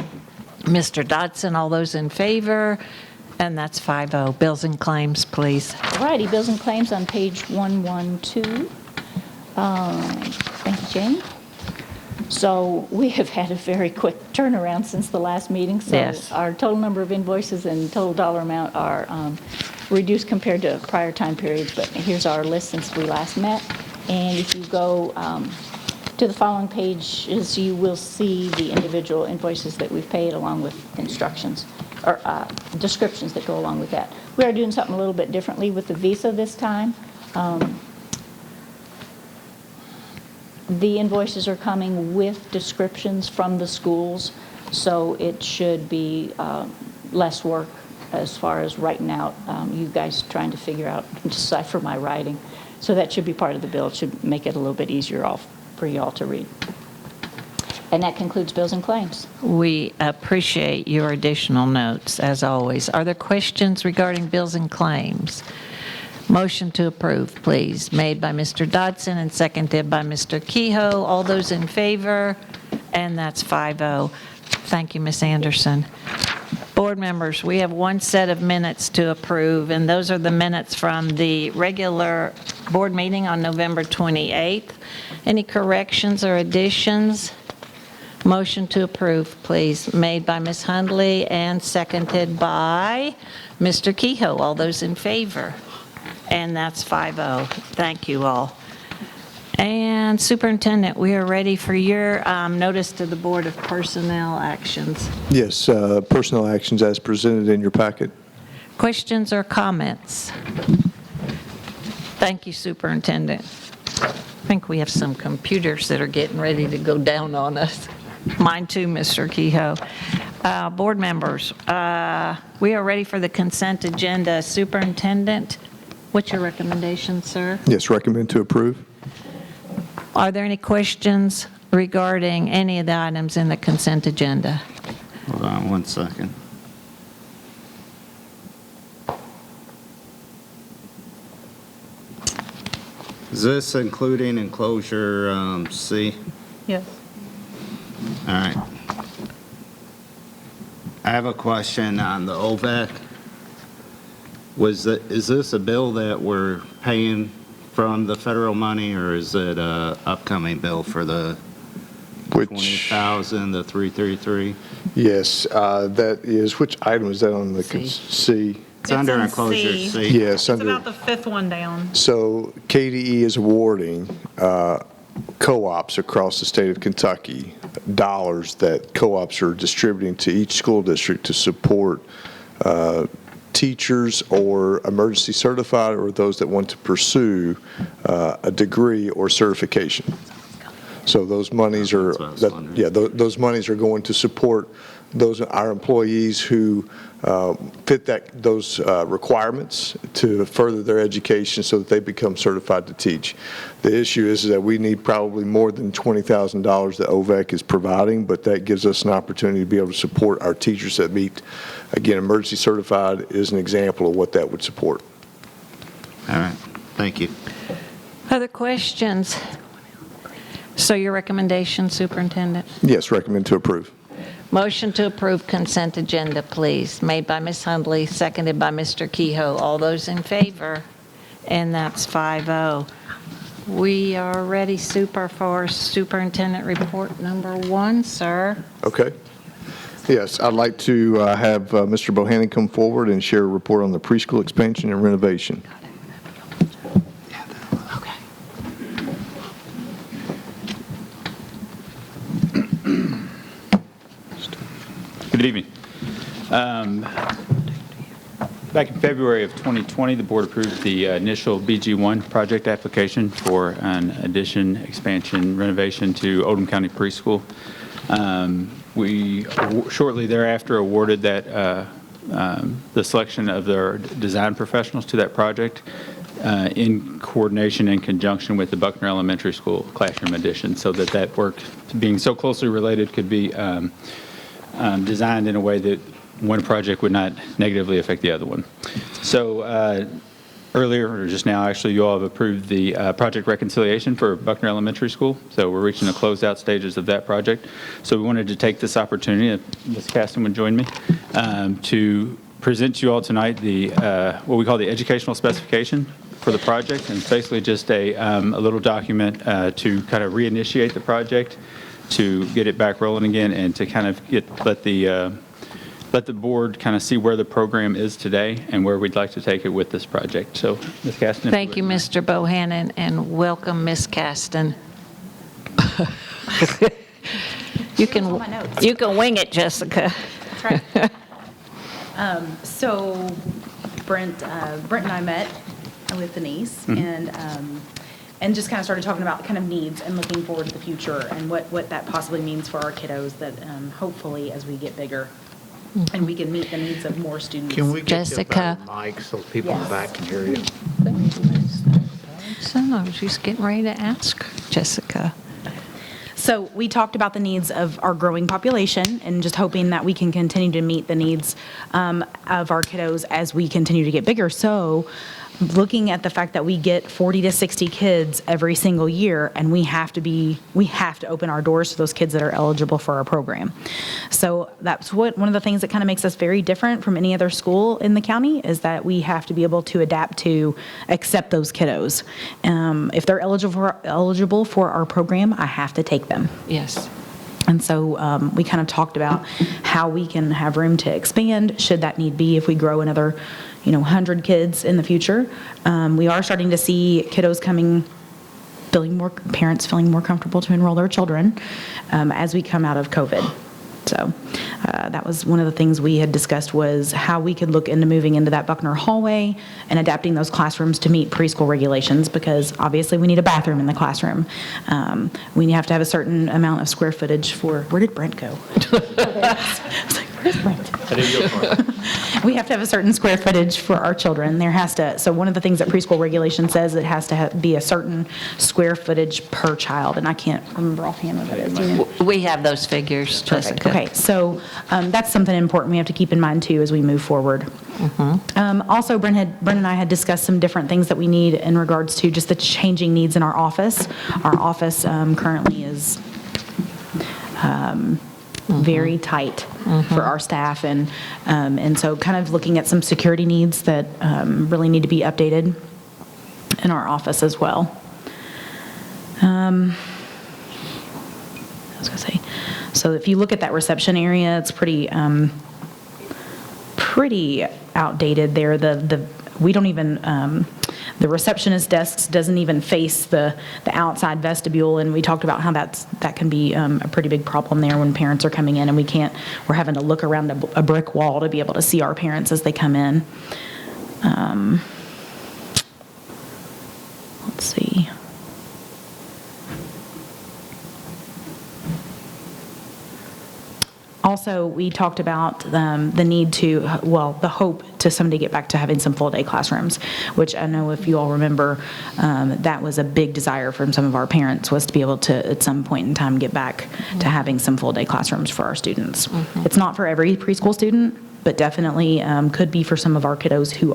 Mr. Dodson. All those in favor? And that's 5-0. Bills and claims, please. All righty, bills and claims on page 112. Thank you, Jane. So we have had a very quick turnaround since the last meeting. So Yes. our total number of invoices and total dollar amount are reduced compared to prior time periods. But here's our list since we last met. And if you go to the following pages, you will see the individual invoices that we've paid along with instructions or descriptions that go along with that. We are doing something a little bit differently with the Visa this time. The invoices are coming with descriptions from the schools, so it should be less work as far as writing out, you guys trying to figure out, decipher my writing. So that should be part of the bill. It should make it a little bit easier for you all to read. And that concludes bills and claims. We appreciate your additional notes, as always. Are there questions regarding bills and claims? Motion to approve, please, made by Mr. Dodson and seconded by Mr. Kehoe. All those in favor? And that's 5-0. Thank you, Ms. Anderson. Board members, we have one set of minutes to approve, and those are the minutes from the regular board meeting on November 28th. Any corrections or additions? Motion to approve, please, made by Ms. Hundley and seconded by Mr. Kehoe. All those in favor? And that's 5-0. Thank you all. And Superintendent, we are ready for your notice to the Board of Personnel actions. Yes, personnel actions as presented in your packet. Questions or comments? Thank you, Superintendent. I think we have some computers that are getting ready to go down on us. Mine too, Mr. Kehoe. Board members, we are ready for the consent agenda. Superintendent, what's your recommendation, sir? Yes, recommend to approve. Are there any questions regarding any of the items in the consent agenda? Hold on one second. Is this including enclosure C? Yes. All right. I have a question on the OVAC. Is this a bill that we're paying from the federal money, or is it a upcoming bill for the Which, 20,000, the 333? yes, that is, which item is that on the C. C? It's under in enclosure C. C. Yes, It's under. about the fifth one down. So KDE is awarding co-ops across the state of Kentucky dollars that co-ops are distributing to each school district to support teachers or emergency certified or those that want to pursue a degree or certification. So those monies are, That's what I was wondering. those monies are going to support our employees who fit those requirements to further their education so that they become certified to teach. The issue is that we need probably more than $20,000 that OVAC is providing, but that gives us an opportunity to be able to support our teachers that meet, again, emergency certified is an example of what that would support. All right, thank you. Other questions? So your recommendation, Superintendent? Yes, recommend to approve. Motion to approve consent agenda, please. Made by Ms. Hundley, seconded by Mr. Kehoe. All those in favor? And that's 5-0. We are ready, for Superintendent Report number 1, sir. Okay. Yes, I'd like to have Mr. Bohannon come forward and share a report on the preschool expansion and renovation. Good evening. Back in February of 2020, the board approved the initial BG1 project application for an addition, expansion, renovation to Oldham County Preschool. We shortly thereafter awarded that the selection of their design professionals to that project in coordination and conjunction with the Buckner Elementary School classroom addition, so that work, being so closely related, could be designed in a way that one project would not negatively affect the other one. So earlier, or just now actually, you all have approved the project reconciliation for Buckner Elementary School. So we're reaching the closeout stages of that project. So we wanted to take this opportunity, if Ms. Caston would join me, to present to you all tonight the what we call the educational specification for the project. And it's basically just a little document to kind of reinitiate the project, to get it back rolling again, and to kind of let the board kind of see where the program is today and where we'd like to take it with this project. So, Ms. Caston. Thank you, Mr. Bohannon, and welcome, Ms. Caston. You can wing it, Jessica. That's right. So Brent and I met with Denise and just kind of started talking about kind of needs and looking forward to the future and what that possibly means for our kiddos, that hopefully as we get bigger and we can meet the needs of more students. Can we get you a Jessica. better mic so people in the back can hear you? So I was just getting ready to ask Jessica. So we talked about the needs of our growing population and just hoping that we can continue to meet the needs of our kiddos as we continue to get bigger. So looking at the fact that we get 40 to 60 kids every single year, and we have to open our doors to those kids that are eligible for our program. So that's one of the things that kind of makes us very different from any other school in the county, is that we have to be able to adapt to accept those kiddos. If they're eligible for our program, I have to take them. Yes. And so we kind of talked about how we can have room to expand, should that need be, if we grow another 100 kids in the future. We are starting to see kiddos coming parents feeling more comfortable to enroll their children as we come out of COVID. So that was one of the things we had discussed, was how we could look into moving into that Buckner hallway and adapting those classrooms to meet preschool regulations, because obviously we need a bathroom in the classroom. We have to have a certain amount of square footage for, where did Brent go? I was like, where's Brent? We have to have a certain square footage for our children. There has to, so one of the things that preschool regulation says, it has to be a certain square footage per child, and I can't remember offhand what that is. Do you know? We have those figures, Perfect. Jessica. Okay, so that's something important we have to keep in mind too as we move forward. Also, Brent and I had discussed some different things that we need in regards to just the changing needs in our office. Our office currently is very tight for our staff, and so kind of looking at some security needs that really need to be updated in our office as well. I was gonna say, so if you look at that reception area, it's pretty outdated there. We don't even, the receptionist desks doesn't even face the outside vestibule, and we talked about how that can be a pretty big problem there when parents are coming in, and we're having to look around a brick wall to be able to see our parents as they come in. Let's see. Also, we talked about the need to, the hope to someday get back to having some full-day classrooms, which I know if you all remember, that was a big desire from some of our parents, was to be able to, at some point in time, get back to having some full-day classrooms for our students. It's not for every preschool student, but definitely could be for some of our kiddos who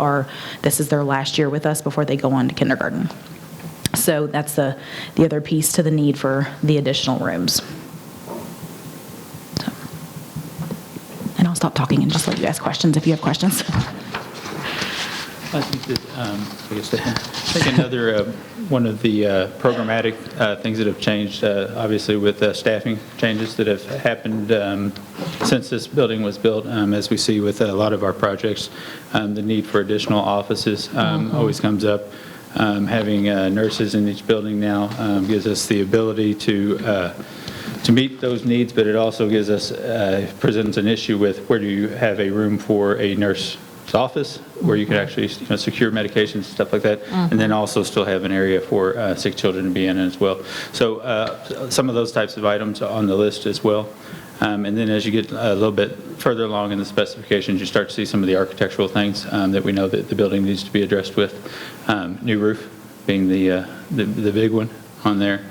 this is their last year with us before they go on to kindergarten. So that's the other piece to the need for the additional rooms. And I'll stop talking and just let you ask questions if you have questions. I think that, I think another, one of the programmatic things that have changed, obviously with staffing changes that have happened since this building was built, as we see with a lot of our projects, the need for additional offices always comes up. Having nurses in each building now gives us the ability to meet those needs, but it also gives us, presents an issue with where do you have a room for a nurse's office where you can actually secure medications, stuff like that, and then also still have an area for sick children to be in as well. So some of those types of items are on the list as well. And then as you get a little bit further along in the specifications, you start to see some of the architectural things that we know that the building needs to be addressed with. New roof being the big one on there.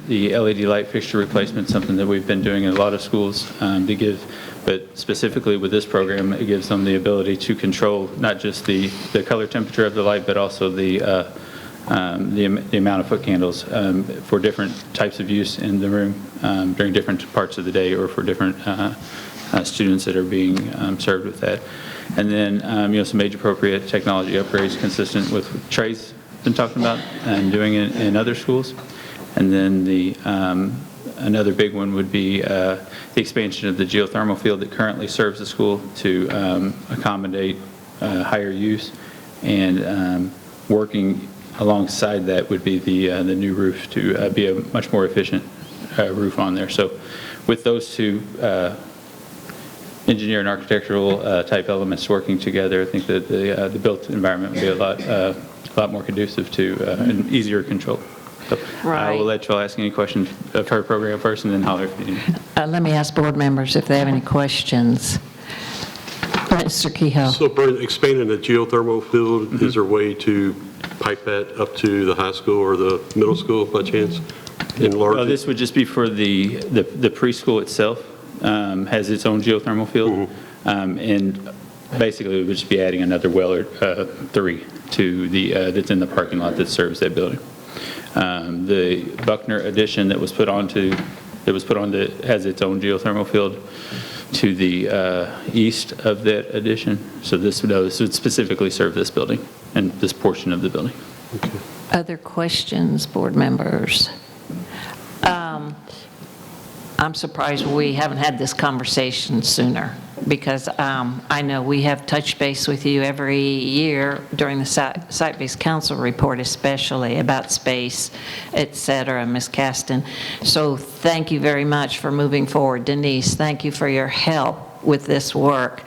The LED light fixture replacement, something that we've been doing in a lot of schools to give, but specifically with this program, it gives them the ability to control not just the color temperature of the light, but also the amount of foot candles for different types of use in the room during different parts of the day, or for different students that are being served with that. And then some age appropriate technology upgrades consistent with what Trey's been talking about and doing it in other schools. And then another big one would be the expansion of the geothermal field that currently serves the school to accommodate higher use, and working alongside that would be the new roof to be a much more efficient roof on there. So with those two engineer and architectural type elements working together, I think that the built environment would be a lot more conducive to and easier control. So I will let you all ask any questions of her program first, and then holler if you need. Let me ask board members if they have any questions. Mr. Kehoe. So Brent, expanding the geothermal field, is there a way to pipe that up to the high school or the middle school by chance? Enlarge it? This would just be for the preschool itself, has its own geothermal field. And basically it would just be adding another well or 3 to that's in the parking lot that serves that building. The Buckner addition that was put on has its own geothermal field to the east of that addition. So this would specifically serve this building and this portion of the building. Okay. Other questions, board members? I'm surprised we haven't had this conversation sooner. because I know we have touch base with you every year during the Site-Based Council report, especially about space, et cetera, Ms. Caston. So thank you very much for moving forward. Denise, thank you for your help with this work.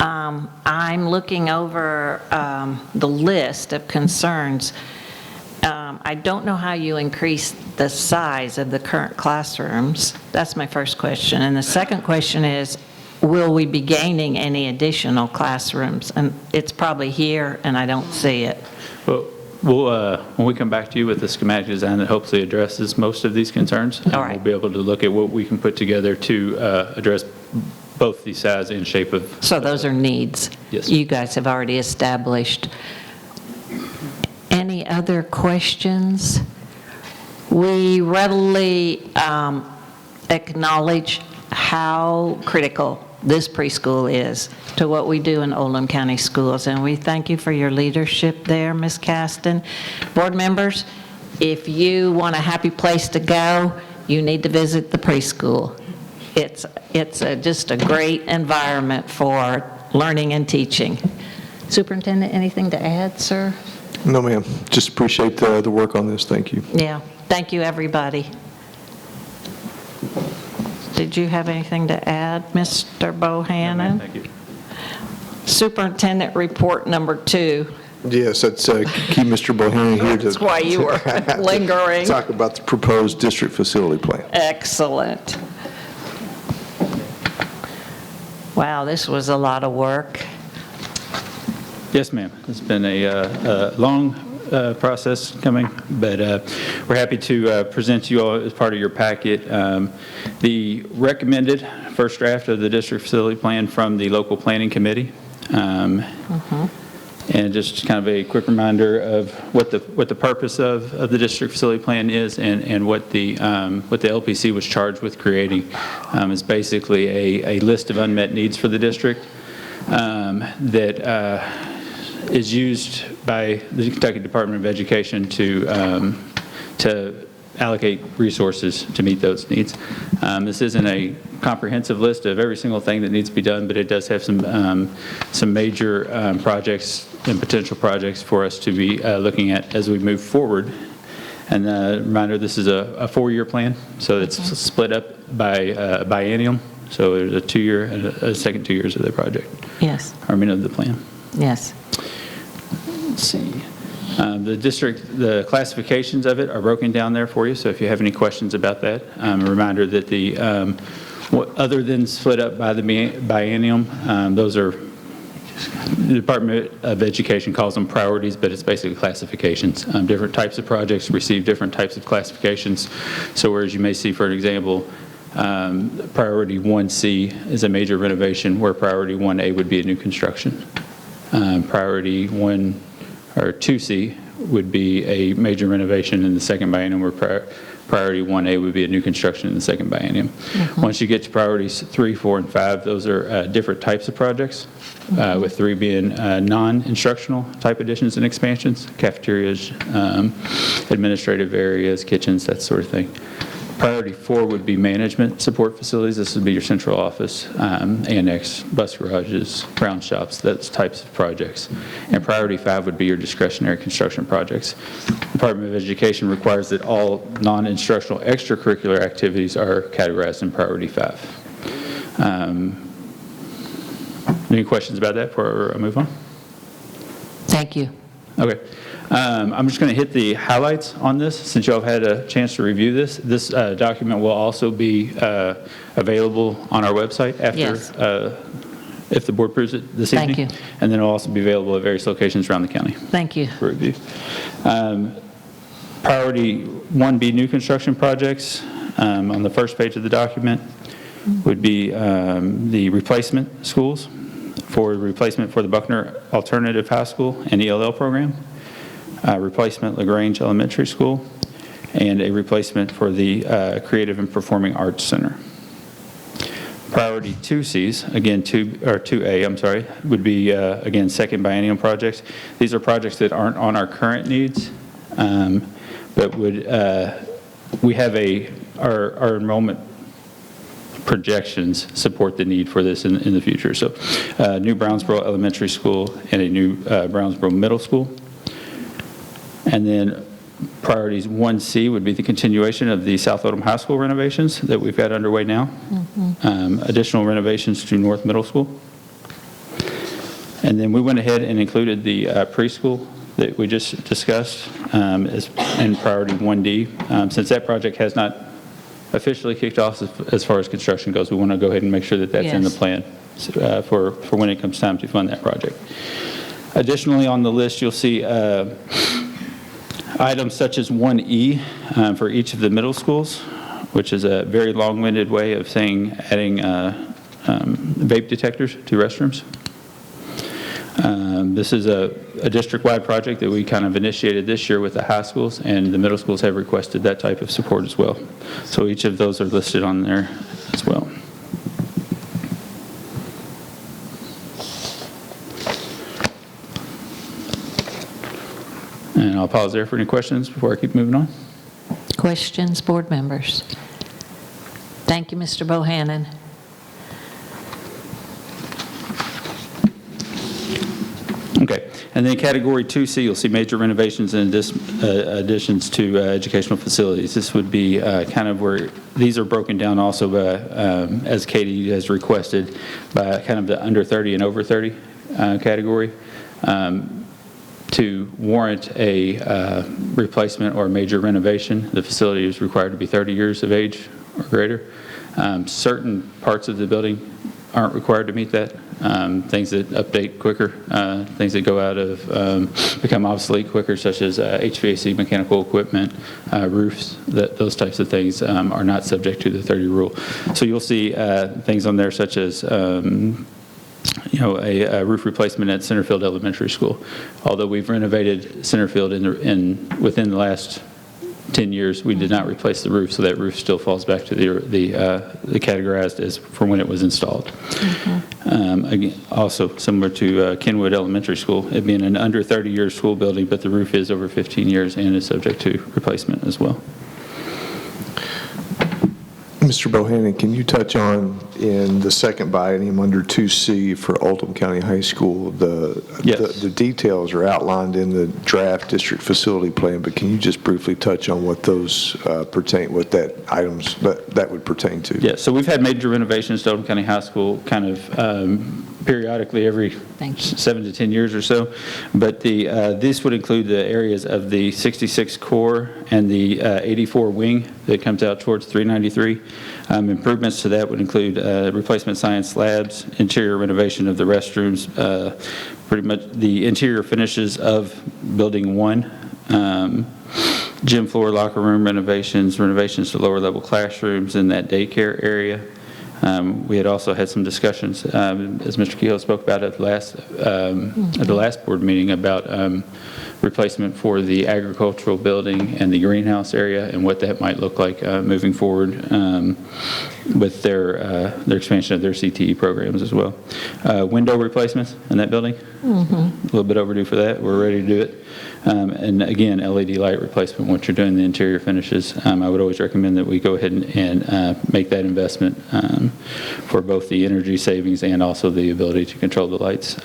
I'm looking over the list of concerns. I don't know how you increase the size of the current classrooms. That's my first question. And the second question is, will we be gaining any additional classrooms? And it's probably here, and I don't see it. Well, when we come back to you with the schematic design that hopefully addresses most of these concerns, All right. we'll be able to look at what we can put together to address both the size and shape of. So those are needs. Yes. You guys have already established. Any other questions? We readily acknowledge how critical this preschool is to what we do in Oldham County Schools, and we thank you for your leadership there, Ms. Caston. Board members, if you want a happy place to go, you need to visit the preschool. It's just a great environment for learning and teaching. Superintendent, anything to add, sir? No, ma'am. Just appreciate the work on this. Thank you. Yeah, thank you, everybody. Did you have anything to add, Mr. Bohannon? Thank you. Superintendent report number 2. Yes, that's key, Mr. Bohannon here to That's why you were lingering. talk about the proposed district facility plan. Excellent. Wow, this was a lot of work. Yes, ma'am. It's been a long process coming, but we're happy to present to you all as part of your packet the recommended first draft of the district facility plan from the local planning committee. And just kind of a quick reminder of what the purpose of the district facility plan is and what the LPC was charged with creating. It's basically a list of unmet needs for the district that is used by the Kentucky Department of Education to allocate resources to meet those needs. This isn't a comprehensive list of every single thing that needs to be done, but it does have some major projects and potential projects for us to be looking at as we move forward. And a reminder, this is a 4-year plan, so it's split up by biennium. So there's a 2-year and a second 2 years of the project. Yes, Of the plan. yes. Let's see. The district, the classifications of it are broken down there for you, so if you have any questions about that, a reminder that other than split up by the biennium, those are, the Department of Education calls them priorities, but it's basically classifications. Different types of projects receive different types of classifications. So whereas you may see, for an example, priority 1C is a major renovation, where priority 1A would be a new construction. Priority 1 or 2C would be a major renovation in the second biennium, where priority 1A would be a new construction in the second biennium. Once you get to priorities 3, 4, and 5, those are different types of projects, with 3 being non-instructional type additions and expansions, cafeterias, administrative areas, kitchens, that sort of thing. Priority 4 would be management support facilities. This would be your central office, annex, bus garages, ground shops, those types of projects. And priority 5 would be your discretionary construction projects. The Department of Education requires that all non-instructional extracurricular activities are categorized in priority 5. Any questions about that before I move on? Thank you. Okay. I'm just going to hit the highlights on this since y'all have had a chance to review this. This document will also be available on our website after, Yes. if the board approves it this Thank evening. you. And then it'll also be available at various locations around the county Thank you. for review. Priority 1B new construction projects on the first page of the document would be the replacement schools for replacement for the Buckner Alternative High School and ELL program. Replacement LaGrange Elementary School, and a replacement for the Creative and Performing Arts Center. Priority 2Cs, again, 2A, I'm sorry, would be, again, second biennium projects. These are projects that aren't on our current needs, but would, we have our enrollment projections support the need for this in the future. So new Brownsboro Elementary School and a new Brownsboro Middle School. And then priorities 1C would be the continuation of the South Oldham High School renovations that we've got underway now. Additional renovations to North Middle School. And then we went ahead and included the preschool that we just discussed as in priority 1D. Since that project has not officially kicked off as far as construction goes, we want to go ahead and make sure that that's in the plan for when it comes time to fund that project. Additionally, on the list, you'll see items such as 1E for each of the middle schools, which is a very long-winded way of saying adding vape detectors to restrooms. This is a district-wide project that we kind of initiated this year with the high schools, and the middle schools have requested that type of support as well. So each of those are listed on there as well. And I'll pause there for any questions before I keep moving on. Questions, board members? Thank you, Mr. Bohannon. Okay, and then category 2C, you'll see major renovations and additions to educational facilities. This would be kind of where these are broken down also by, as Katie has requested, by kind of the under 30 and over 30 category. To warrant a replacement or major renovation, the facility is required to be 30 years of age or greater. Certain parts of the building aren't required to meet that. Things that update quicker, things that go out of, become obsolete quicker, such as HVAC, mechanical equipment, roofs, those types of things are not subject to the 30 rule. So you'll see things on there such as a roof replacement at Centerfield Elementary School. Although we've renovated Centerfield within the last 10 years, we did not replace the roof, so that roof still falls back to the categorized as for when it was installed. Again, also similar to Kenwood Elementary School, it being an under 30-year school building, but the roof is over 15 years and is subject to replacement as well. Mr. Bohannon, can you touch on, in the second biennium under 2C for Oldham County High School, the details are outlined in the draft district facility plan, but can you just briefly touch on what those what that items that would pertain to? Yeah, so we've had major renovations to Oldham County High School kind of periodically every 7 to 10 years or so, but this would include the areas of the 66 core and the 84 wing that comes out towards 393. Improvements to that would include replacement science labs, interior renovation of the restrooms, pretty much the interior finishes of Building 1, gym floor, locker room renovations to lower level classrooms in that daycare area. We had also had some discussions, as Mr. Kehoe spoke about at the last board meeting, about replacement for the agricultural building and the greenhouse area and what that might look like moving forward with their expansion of their CTE programs as well. Window replacements in that building, a little bit overdue for that. We're ready to do it. And again, LED light replacement once you're doing the interior finishes. I would always recommend that we go ahead and make that investment for both the energy savings and also the ability to control the lights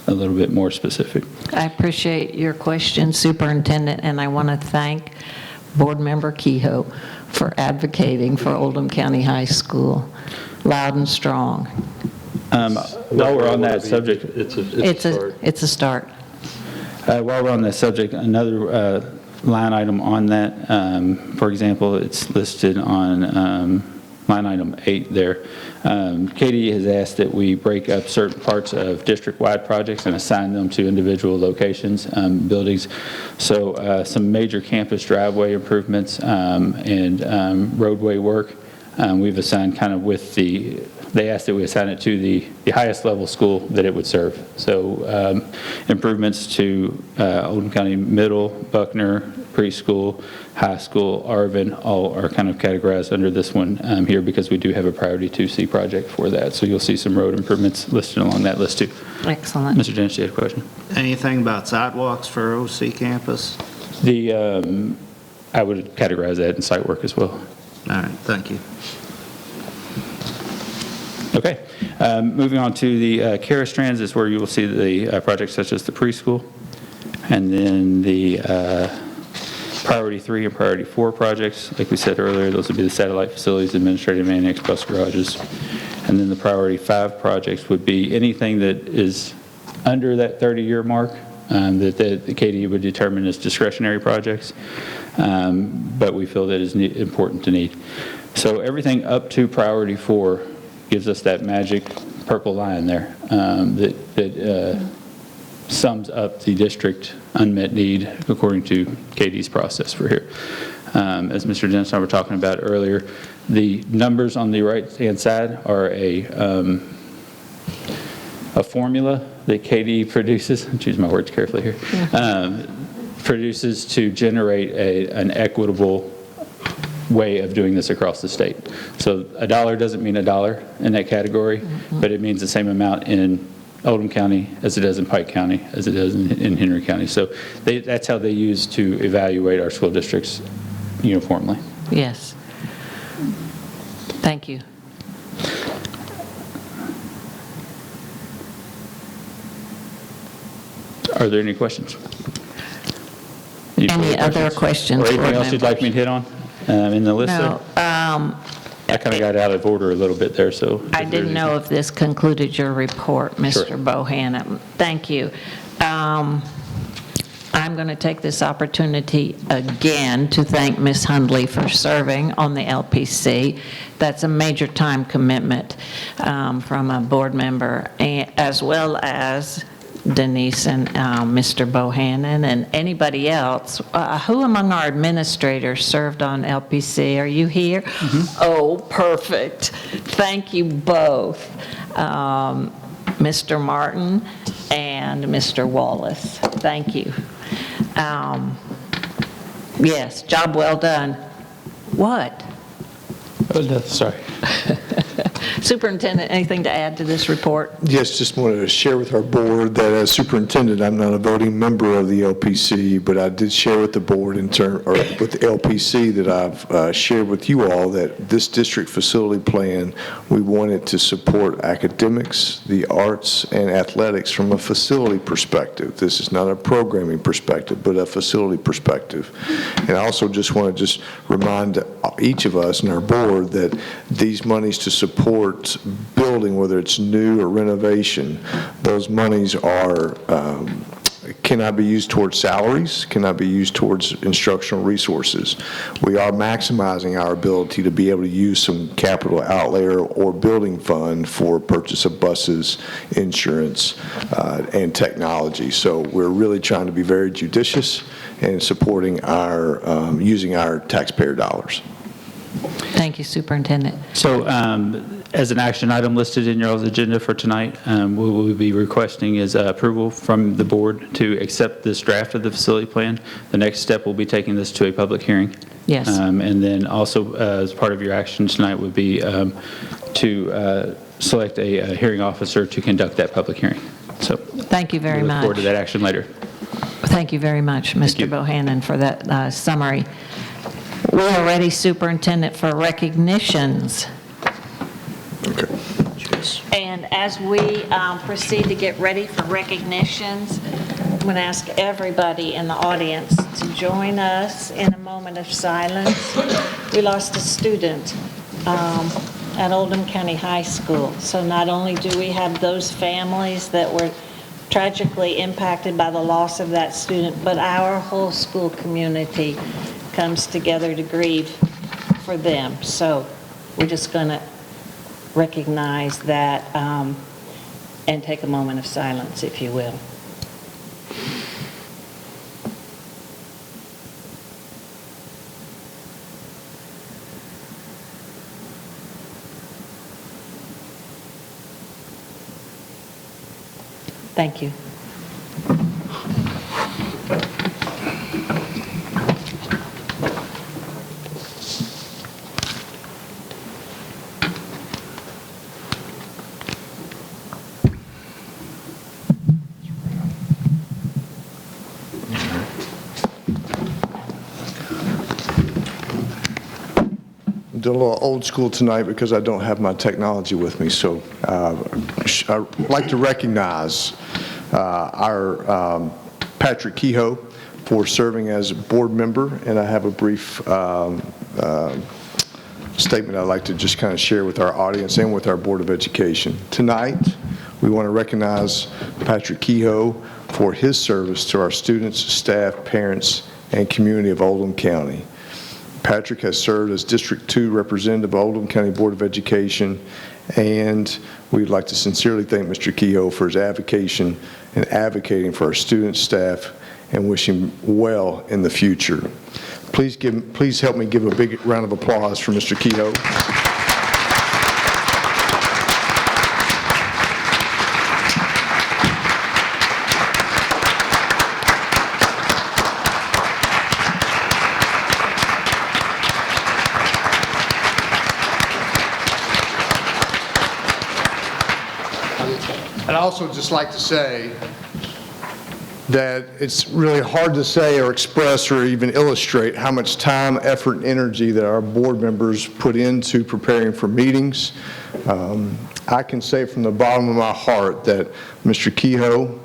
a little bit more specific. I appreciate your question, Superintendent, and I want to thank Board Member Kehoe for advocating for Oldham County High School, loud and strong. While we're on that subject, It's a start. while we're on that subject, another line item on that, for example, it's listed on line item 8 there. Katie has asked that we break up certain parts of district-wide projects and assign them to individual locations, buildings. So some major campus driveway improvements and roadway work, we've assigned kind of with they asked that we assign it to the highest level school that it would serve. So improvements to Oldham County Middle, Buckner, preschool, high school, Arvin, all are kind of categorized under this one here because we do have a priority 2C project for that. So you'll see some road improvements listed along that list too. Excellent. Mr. Dennis, you had a question? Anything about sidewalks for OC campus? I would categorize that in site work as well. All right, thank you. Okay, moving on to the CARE strands is where you will see the projects such as the preschool, and then the Priority 3 and Priority 4 projects. Like we said earlier, those would be the satellite facilities, administrative annex, bus garages. And then the Priority 5 projects would be anything that is under that 30-year mark that the KDE would determine as discretionary projects, but we feel that is important to need. So everything up to Priority 4 gives us that magic purple line there that sums up the district unmet need according to KDE's process for here. As Mr. Dennis and I were talking about earlier, the numbers on the right-hand side are a formula that KDE produces, choose my words carefully here, produces to generate an equitable way of doing this across the state. So a dollar doesn't mean a dollar in that category, but it means the same amount in Oldham County as it does in Pike County, as it does in Henry County. So that's how they use to evaluate our school districts uniformly. Yes. Thank you. Are there any questions? Any other questions? Or anything board else you'd like me to hit on in the list No. there? I kind of got out of order a little bit there, so. I didn't know if this concluded your report, Mr. Sure. Bohannon. Thank you. I'm going to take this opportunity again to thank Ms. Hundley for serving on the LPC. That's a major time commitment from a board member, as well as Denise and Mr. Bohannon and anybody else. Who among our administrators served on LPC? Are you here? Oh, perfect. Thank you both, Mr. Martin and Mr. Wallace. Thank you. Yes, job well done. What? Oh, no, sorry. Superintendent, anything to add to this report? Yes, just wanted to share with our board that as superintendent, I'm not a voting member of the LPC, but I did share with the board with the LPC that I've shared with you all that this district facility plan, we wanted to support academics, the arts, and athletics from a facility perspective. This is not a programming perspective, but a facility perspective. And I also just want to remind each of us and our board that these monies to support building, whether it's new or renovation, those monies are cannot be used towards salaries, cannot be used towards instructional resources. We are maximizing our ability to be able to use some capital outlay or building fund for purchase of buses, insurance, and technology. So we're really trying to be very judicious in supporting our, using our taxpayer dollars. Thank you, Superintendent. So as an action item listed in your agenda for tonight, what we'll be requesting is approval from the board to accept this draft of the facility plan. The next step will be taking this to a public hearing. Yes. And then also as part of your action tonight would be to select a hearing officer to conduct that public hearing. So Thank you very we look much. forward to that action later. Thank you very much, Mr. you. Bohannon, for that summary. We are ready, Superintendent, for recognitions. And as we proceed to get ready for recognitions, I'm going to ask everybody in the audience to join us in a moment of silence. We lost a student at Oldham County High School. So not only do we have those families that were tragically impacted by the loss of that student, but our whole school community comes together to grieve for them. So we're just going to recognize that and take a moment of silence, if you will. Thank you. did a little old school tonight because I don't have my technology with me. So I'd like to recognize our Patrick Kehoe for serving as a board member, and I have a brief statement I'd like to just kind of share with our audience and with our Board of Education. Tonight, we want to recognize Patrick Kehoe for his service to our students, staff, parents, and community of Oldham County. Patrick has served as District 2 representative of Oldham County Board of Education, and we'd like to sincerely thank Mr. Kehoe for his advocacy and advocating for our students, staff, and wish him well in the future. Please help me give a big round of applause for Mr. Kehoe. I'd also just like to say that it's really hard to say or express or even illustrate how much time, effort, and energy that our board members put into preparing for meetings. I can say from the bottom of my heart that Mr. Kehoe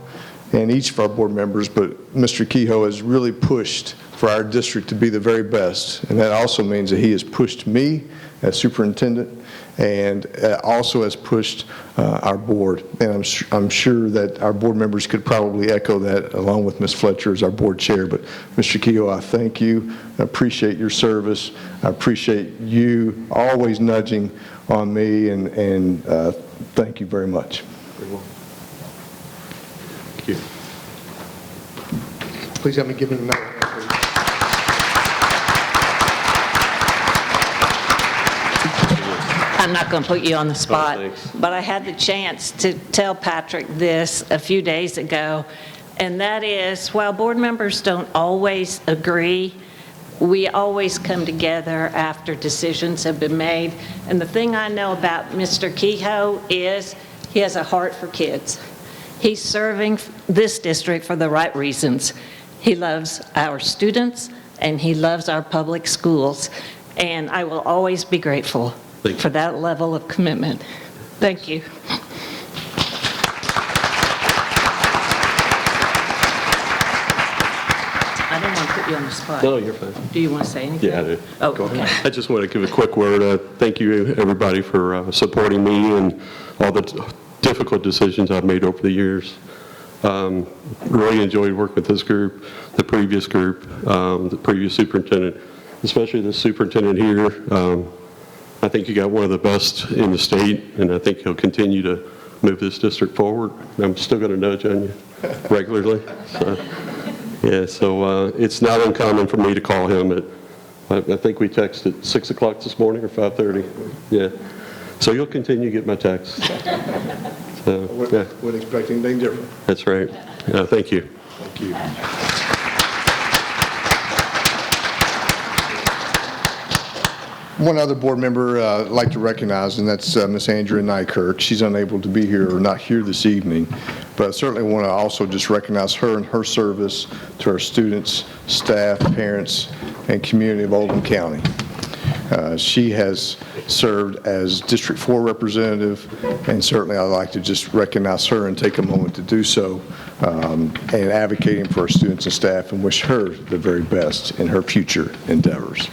and each of our board members, but Mr. Kehoe has really pushed for our district to be the very best. And that also means that he has pushed me as superintendent and also has pushed our board. And I'm sure that our board members could probably echo that along with Ms. Fletcher as our board chair. But Mr. Kehoe, I thank you. I appreciate your service. I appreciate you always nudging on me, and thank you very much. Very well. Thank you. Please help me give him another hand, please. I'm not going to put you on the spot, thanks. but I had the chance to tell Patrick this a few days ago, and that is, while board members don't always agree, we always come together after decisions have been made. And the thing I know about Mr. Kehoe is he has a heart for kids. He's serving this district for the right reasons. He loves our students, and he loves our public schools, and I will always be grateful for that level of commitment. Thank you. I don't want to put you on the spot. No, you're fine. Do you want to say anything? Yeah, I do. Oh, okay. I just want to give a quick word. Thank you, everybody, for supporting me and all the difficult decisions I've made over the years. Really enjoyed working with this group, the previous superintendent, especially the superintendent here. I think you got one of the best in the state, and I think he'll continue to move this district forward. I'm still going to nudge on you regularly. So it's not uncommon for me to call him at, I think we texted 6 o'clock this morning or 5:30. Yeah. So you'll continue to get my texts. So, yeah. Wouldn't expect anything different. That's right. Thank you. Thank you. One other board member I'd like to recognize, and that's Ms. Andrea Nykirk. She's unable to be here or not here this evening, but I certainly want to also just recognize her and her service to our students, staff, parents, and community of Oldham County. She has served as District 4 representative, and certainly I'd like to just recognize her and take a moment to do so, and advocating for our students and staff, and wish her the very best in her future endeavors.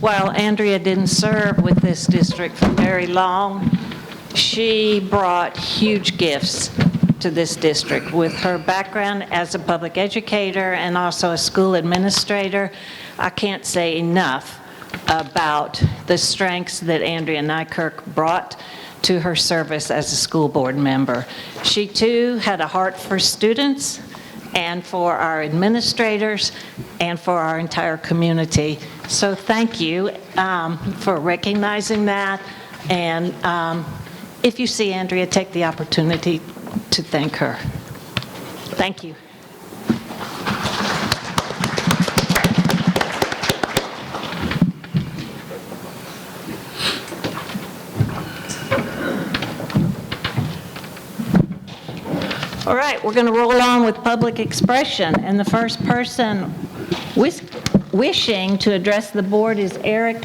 While Andrea didn't serve with this district for very long, she brought huge gifts to this district with her background as a public educator and also a school administrator. I can't say enough about the strengths that Andrea Nykirk brought to her service as a school board member. She too had a heart for students and for our administrators and for our entire community. So thank you for recognizing that. And if you see Andrea, take the opportunity to thank her. Thank you. All right, we're going to roll on with public expression, and the first person wishing to address the board is Eric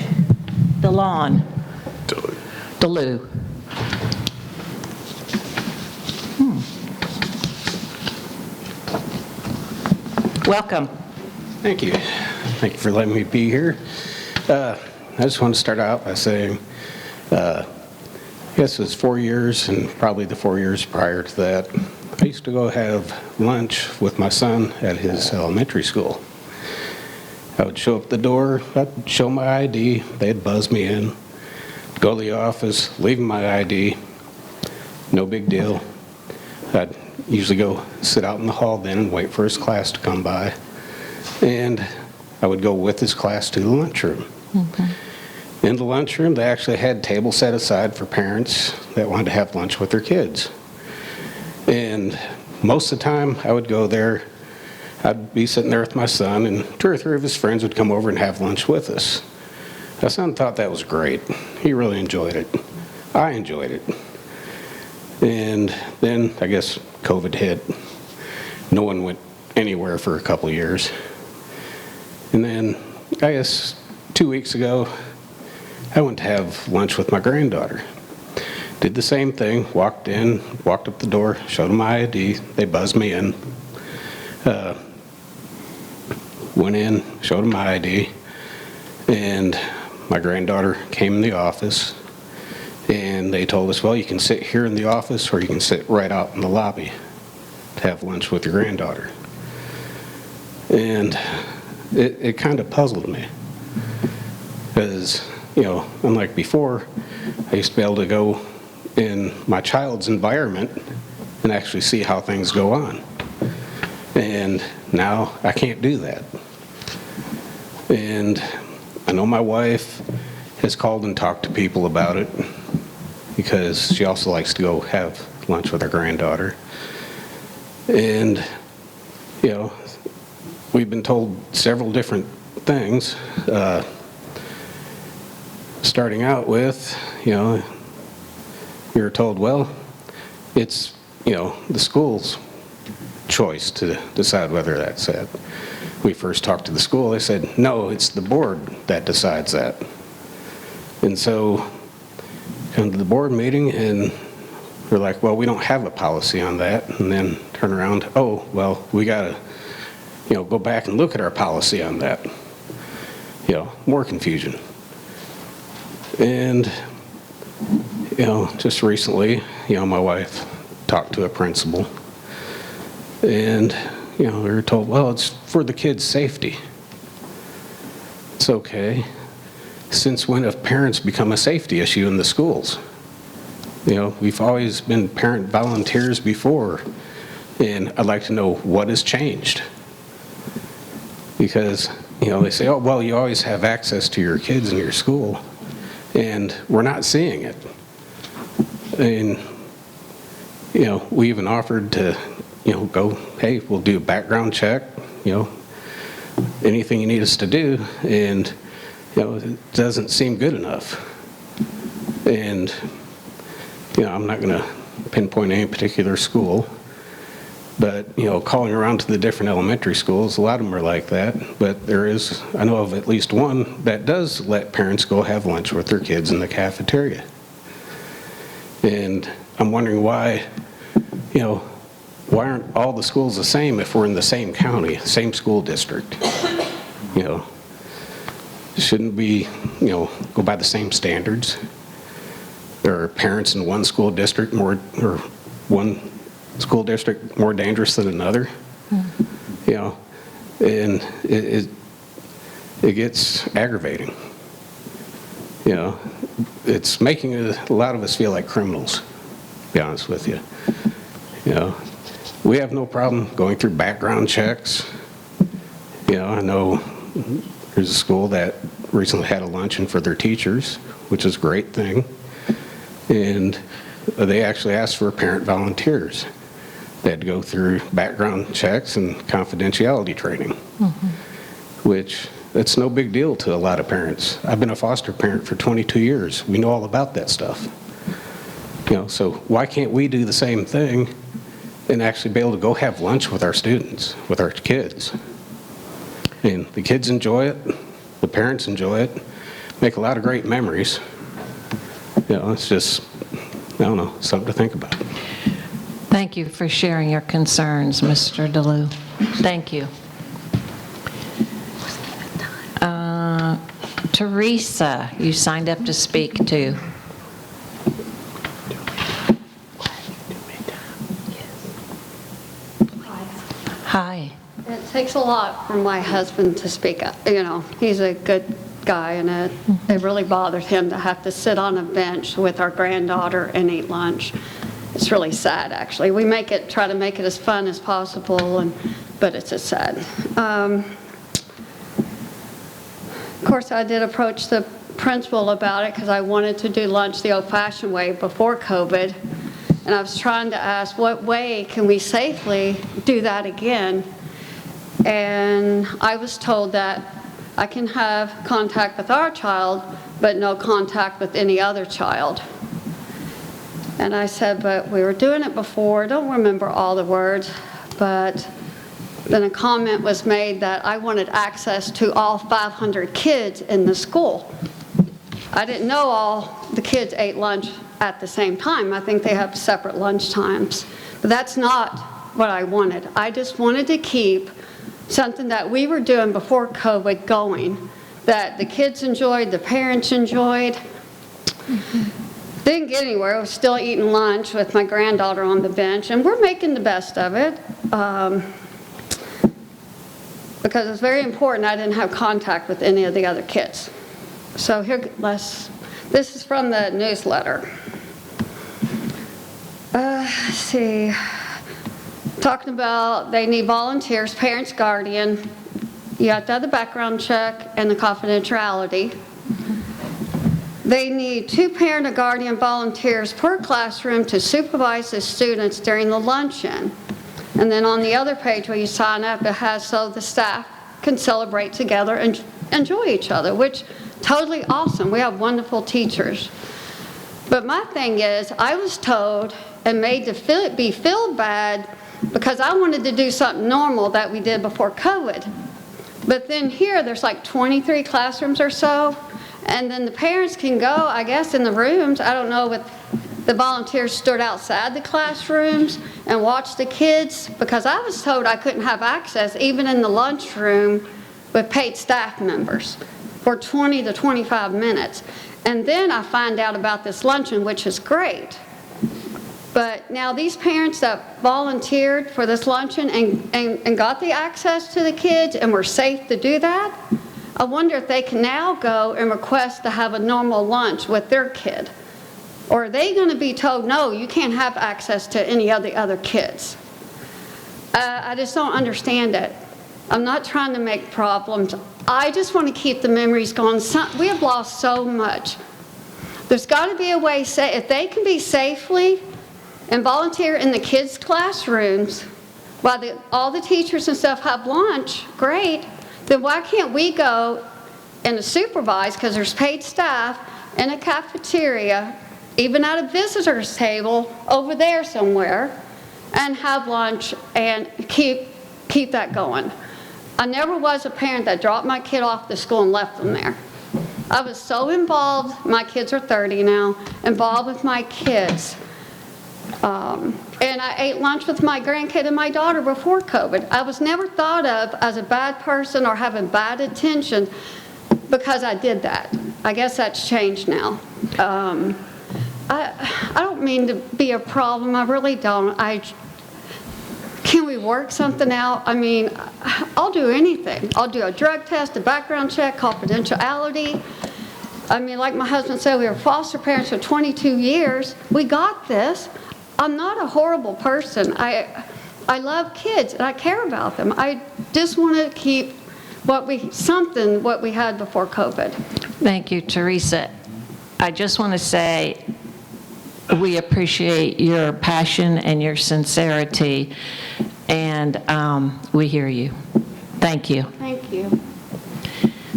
DeLon. DeLu. Welcome. Thank you. Thank you for letting me be here. I just want to start out by saying, I guess it was 4 years and probably the 4 years prior to that, I used to go have lunch with my son at his elementary school. I would show up at the door, I'd show my ID, they'd buzz me in, go to the office, leave my ID, no big deal. I'd usually go sit out in the hall then and wait for his class to come by. And I would go with his class to the lunchroom. In the lunchroom, they actually had tables set aside for parents that wanted to have lunch with their kids. And most of the time, I would go there, I'd be sitting there with my son, and 2 or 3 of his friends would come over and have lunch with us. My son thought that was great. He really enjoyed it. I enjoyed it. And then, I guess, COVID hit. No one went anywhere for a couple of years. And then, I guess, 2 weeks ago, I went to have lunch with my granddaughter. Did the same thing, walked in, walked up the door, showed them my ID, they buzzed me in. Went in, showed them my ID, and my granddaughter came in the office, and they told us, well, you can sit here in the office or you can sit right out in the lobby to have lunch with your granddaughter. And it kind of puzzled me because, you know, unlike before, I used to be able to go in my child's environment and actually see how things go on. And now I can't do that. And I know my wife has called and talked to people about it because she also likes to go have lunch with her granddaughter. And, you know, we've been told several different things. Starting out with, you know, we were told, well, it's, you know, the school's choice to decide whether that's it. We first talked to the school, they said, no, it's the board that decides that. And so, come to the board meeting and we're like, well, we don't have a policy on that. And then turn around, oh, well, we gotta, you know, go back and look at our policy on that. You know, more confusion. And, you know, just recently, you know, my wife talked to a principal and, you know, we were told, well, it's for the kids' safety. It's okay. Since when have parents become a safety issue in the schools? You know, we've always been parent volunteers before, and I'd like to know what has changed. Because, you know, they say, oh, well, you always have access to your kids in your school, and we're not seeing it. And, you know, we even offered to, you know, go, hey, we'll do a background check, you know, anything you need us to do, and, you know, it doesn't seem good enough. And, you know, I'm not going to pinpoint any particular school, but, you know, calling around to the different elementary schools, a lot of them are like that, but there is, I know of at least one that does let parents go have lunch with their kids in the cafeteria. And I'm wondering why, you know, why aren't all the schools the same if we're in the same county, same school district? You know, shouldn't we, you know, go by the same standards? There are parents in one school district more, or one school district more dangerous than another, you know, and it gets aggravating. You know, it's making a lot of us feel like criminals, to be honest with you. You know, we have no problem going through background checks. You know, I know there's a school that recently had a luncheon for their teachers, which is a great thing. And they actually asked for parent volunteers. They had to go through background checks and confidentiality training, which it's no big deal to a lot of parents. I've been a foster parent for 22 years. We know all about that stuff. You know, so why can't we do the same thing and actually be able to go have lunch with our students, with our kids. And the kids enjoy it, the parents enjoy it, make a lot of great memories. You know, it's just, I don't know, something to think about. Thank you for sharing your concerns, Mr. DeLu. Thank you. Teresa, you signed up to speak too. Hi. It takes a lot for my husband to speak up. You know, he's a good guy, and it really bothers him to have to sit on a bench with our granddaughter and eat lunch. It's really sad, actually. We try to make it as fun as possible, but it's just sad. Of course, I did approach the principal about it because I wanted to do lunch the old-fashioned way before COVID, and I was trying to ask what way can we safely do that again. And I was told that I can have contact with our child, but no contact with any other child. And I said, but we were doing it before. I don't remember all the words, but then a comment was made that I wanted access to all 500 kids in the school. I didn't know all the kids ate lunch at the same time. I think they have separate lunch times. But that's not what I wanted. I just wanted to keep something that we were doing before COVID going, that the kids enjoyed, the parents enjoyed. Didn't get anywhere. I was still eating lunch with my granddaughter on the bench, and we're making the best of it. Because it's very important I didn't have contact with any of the other kids. So this is from the newsletter. Let's see. Talking about they need volunteers, parents, guardian. You have to have the background check and the confidentiality. They need 2 parent or guardian volunteers per classroom to supervise the students during the luncheon. And then on the other page where you sign up, it has so the staff can celebrate together and enjoy each other, which totally awesome. We have wonderful teachers. But my thing is, I was told and made to feel bad because I wanted to do something normal that we did before COVID. But then here, there's like 23 classrooms or so, and then the parents can go, I guess, in the rooms. I don't know if the volunteers stood outside the classrooms and watched the kids, because I was told I couldn't have access even in the lunchroom with paid staff members for 20 to 25 minutes. And then I find out about this luncheon, which is great. But now these parents that volunteered for this luncheon and got the access to the kids and were safe to do that, I wonder if they can now go and request to have a normal lunch with their kid. Or are they going to be told, no, you can't have access to any of the other kids? I just don't understand it. I'm not trying to make problems. I just want to keep the memories going. We have lost so much. There's got to be a way, if they can be safely and volunteer in the kids' classrooms while all the teachers and stuff have lunch, great. Then why can't we go and supervise, because there's paid staff in a cafeteria, even at a visitor's table over there somewhere, and have lunch and keep that going. I never was a parent that dropped my kid off to school and left them there. I was so involved, my kids are 30 now, involved with my kids. And I ate lunch with my grandkid and my daughter before COVID. I was never thought of as a bad person or having bad intention because I did that. I guess that's changed now. I don't mean to be a problem. I really don't. Can we work something out? I mean, I'll do anything. I'll do a drug test, a background check, confidentiality. I mean, like my husband said, we were foster parents for 22 years. We got this. I'm not a horrible person. I love kids and I care about them. I just want to keep what we had before COVID. Thank you, Teresa. I just want to say we appreciate your passion and your sincerity, and we hear you. Thank you. Thank you.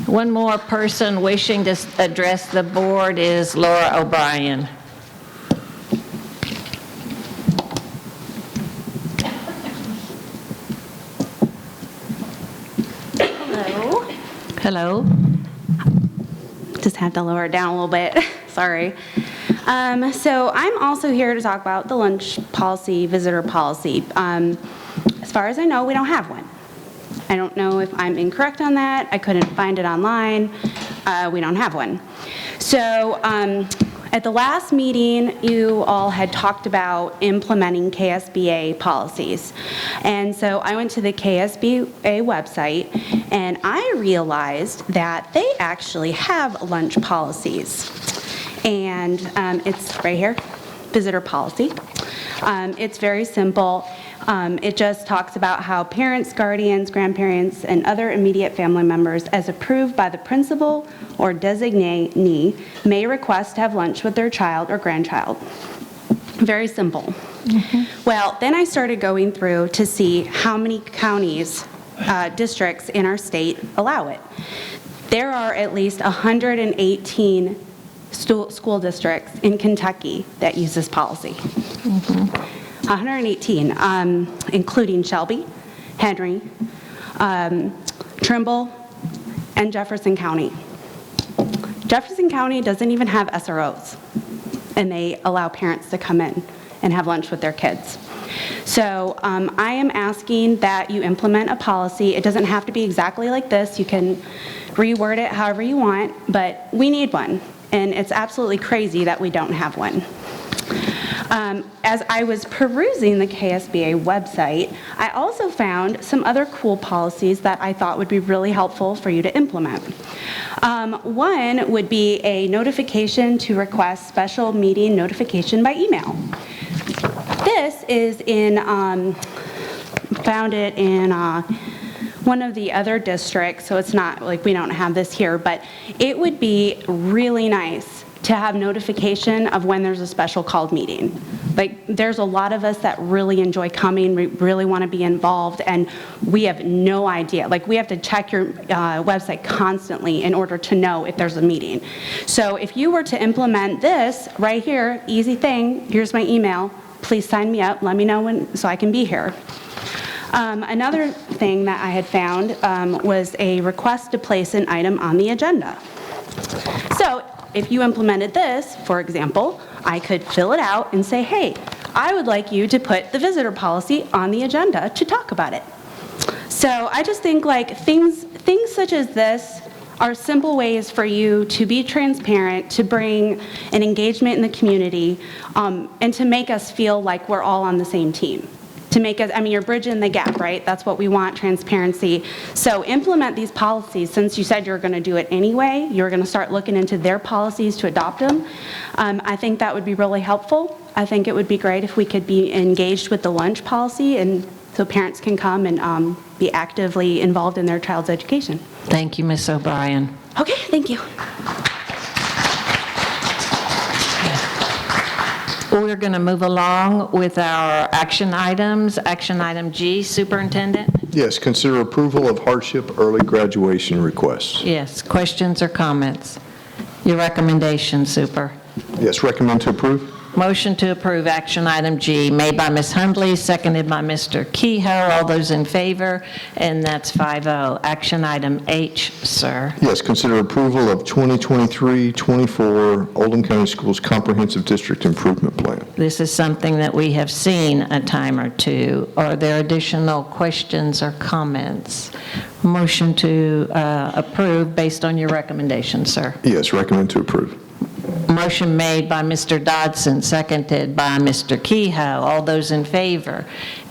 One more person wishing to address the board is Laura O'Brien. Hello? Just have to lower it down a little bit. Sorry. So I'm also here to talk about the lunch policy, visitor policy. As far as I know, we don't have one. I don't know if I'm incorrect on that. I couldn't find it online. We don't have one. So at the last meeting, you all had talked about implementing KSBA policies. And so I went to the KSBA website, and I realized that they actually have lunch policies. And it's right here, visitor policy. It's very simple. It just talks about how parents, guardians, grandparents, and other immediate family members, as approved by the principal or designee, may request to have lunch with their child or grandchild. Very simple. Well, then I started going through to see how many counties, districts in our state allow it. There are at least 118 school districts in Kentucky that use this policy. 118, including Shelby, Henry, Trimble, and Jefferson County. Jefferson County doesn't even have SROs, and they allow parents to come in and have lunch with their kids. So I am asking that you implement a policy. It doesn't have to be exactly like this. You can reword it however you want, but we need one, and it's absolutely crazy that we don't have one. As I was perusing the KSBA website, I also found some other cool policies that I thought would be really helpful for you to implement. One would be a notification to request special meeting notification by email. This is found it in one of the other districts, so it's not like we don't have this here, but it would be really nice to have notification of when there's a special called meeting. Like, there's a lot of us that really enjoy coming, we really want to be involved, and we have no idea. Like, we have to check your website constantly in order to know if there's a meeting. So if you were to implement this right here, easy thing, here's my email, please sign me up, let me know when, so I can be here. Another thing that I had found was a request to place an item on the agenda. So if you implemented this, for example, I could fill it out and say, hey, I would like you to put the visitor policy on the agenda to talk about it. So I just think like things such as this are simple ways for you to be transparent, to bring an engagement in the community, and to make us feel like we're all on the same team. To make us, I mean, you're bridging the gap, right? That's what we want, transparency. So implement these policies. Since you said you're going to do it anyway, you're going to start looking into their policies to adopt them. I think that would be really helpful. I think it would be great if we could be engaged with the lunch policy, and so parents can come and be actively involved in their child's education. Thank you, Ms. O'Brien. Okay, thank you. We're going to move along with our action items. Action item G, Superintendent? Yes, consider approval of hardship early graduation requests. Yes, questions or comments? Your recommendation, Super. Yes, recommend to approve. Motion to approve action item G, made by Ms. Hundley, seconded by Mr. Kehoe. All those in favor, and that's 5-0. Action item H, sir. Yes, consider approval of 2023-24 Oldham County Schools Comprehensive District Improvement Plan. This is something that we have seen a time or two. Are there additional questions or comments? Motion to approve based on your recommendation, sir. Yes, recommend to approve. Motion made by Mr. Dodson, seconded by Mr. Kehoe. All those in favor,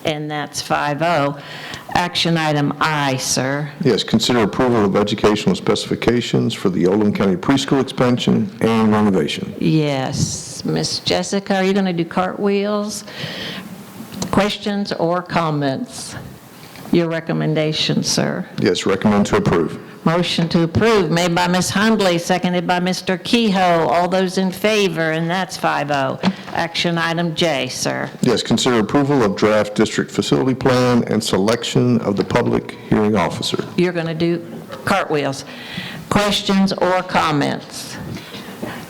and that's 5-0. Action item I, sir. Yes, consider approval of educational specifications for the Oldham County preschool expansion and renovation. Yes. Miss Jessica, are you going to do cartwheels? Questions or comments? Your recommendation, sir. Yes, recommend to approve. Motion to approve made by Ms. Hundley, seconded by Mr. Kehoe. All those in favor, and that's 5-0. Action item J, sir. Yes, consider approval of draft district facility plan and selection of the public hearing officer. You're going to do cartwheels. Questions or comments?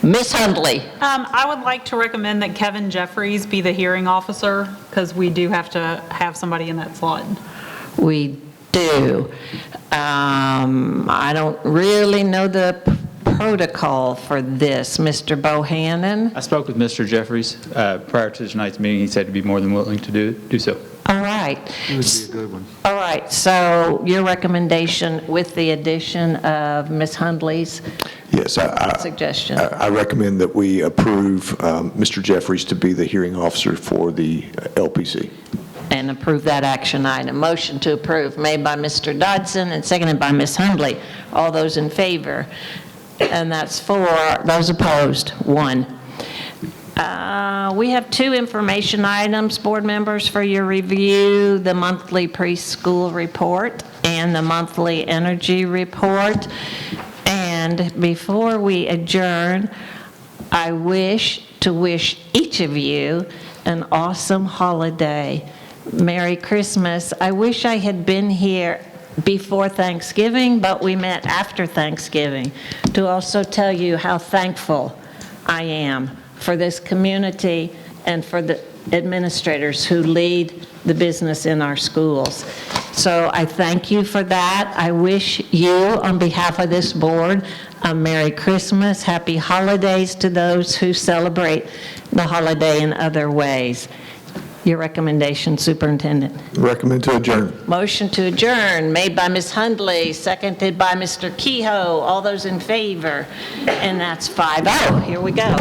Ms. Hundley. I would like to recommend that Kevin Jeffries be the hearing officer, because we do have to have somebody in that slot. We do. I don't really know the protocol for this. Mr. Bohannon? I spoke with Mr. Jeffries prior to tonight's meeting. He said he'd be more than willing to do so. All right. It would be a good one. All right, so your recommendation with the addition of Ms. Hundley's Yes, suggestion? I recommend that we approve Mr. Jeffries to be the hearing officer for the LPC. And approve that action item. Motion to approve made by Mr. Dodson and seconded by Ms. Hundley. All those in favor? And that's 4. Those opposed, 1. We have 2 information items, board members, for your review, the monthly preschool report and the monthly energy report. And before we adjourn, I wish to wish each of you an awesome holiday. Merry Christmas. I wish I had been here before Thanksgiving, but we met after Thanksgiving to also tell you how thankful I am for this community and for the administrators who lead the business in our schools. So I thank you for that. I wish you, on behalf of this board, a Merry Christmas, Happy Holidays to those who celebrate the holiday in other ways. Your recommendation, Superintendent. Recommend to adjourn. Motion to adjourn made by Ms. Hundley, seconded by Mr. Kehoe. All those in favor? And that's 5-0. Here we go.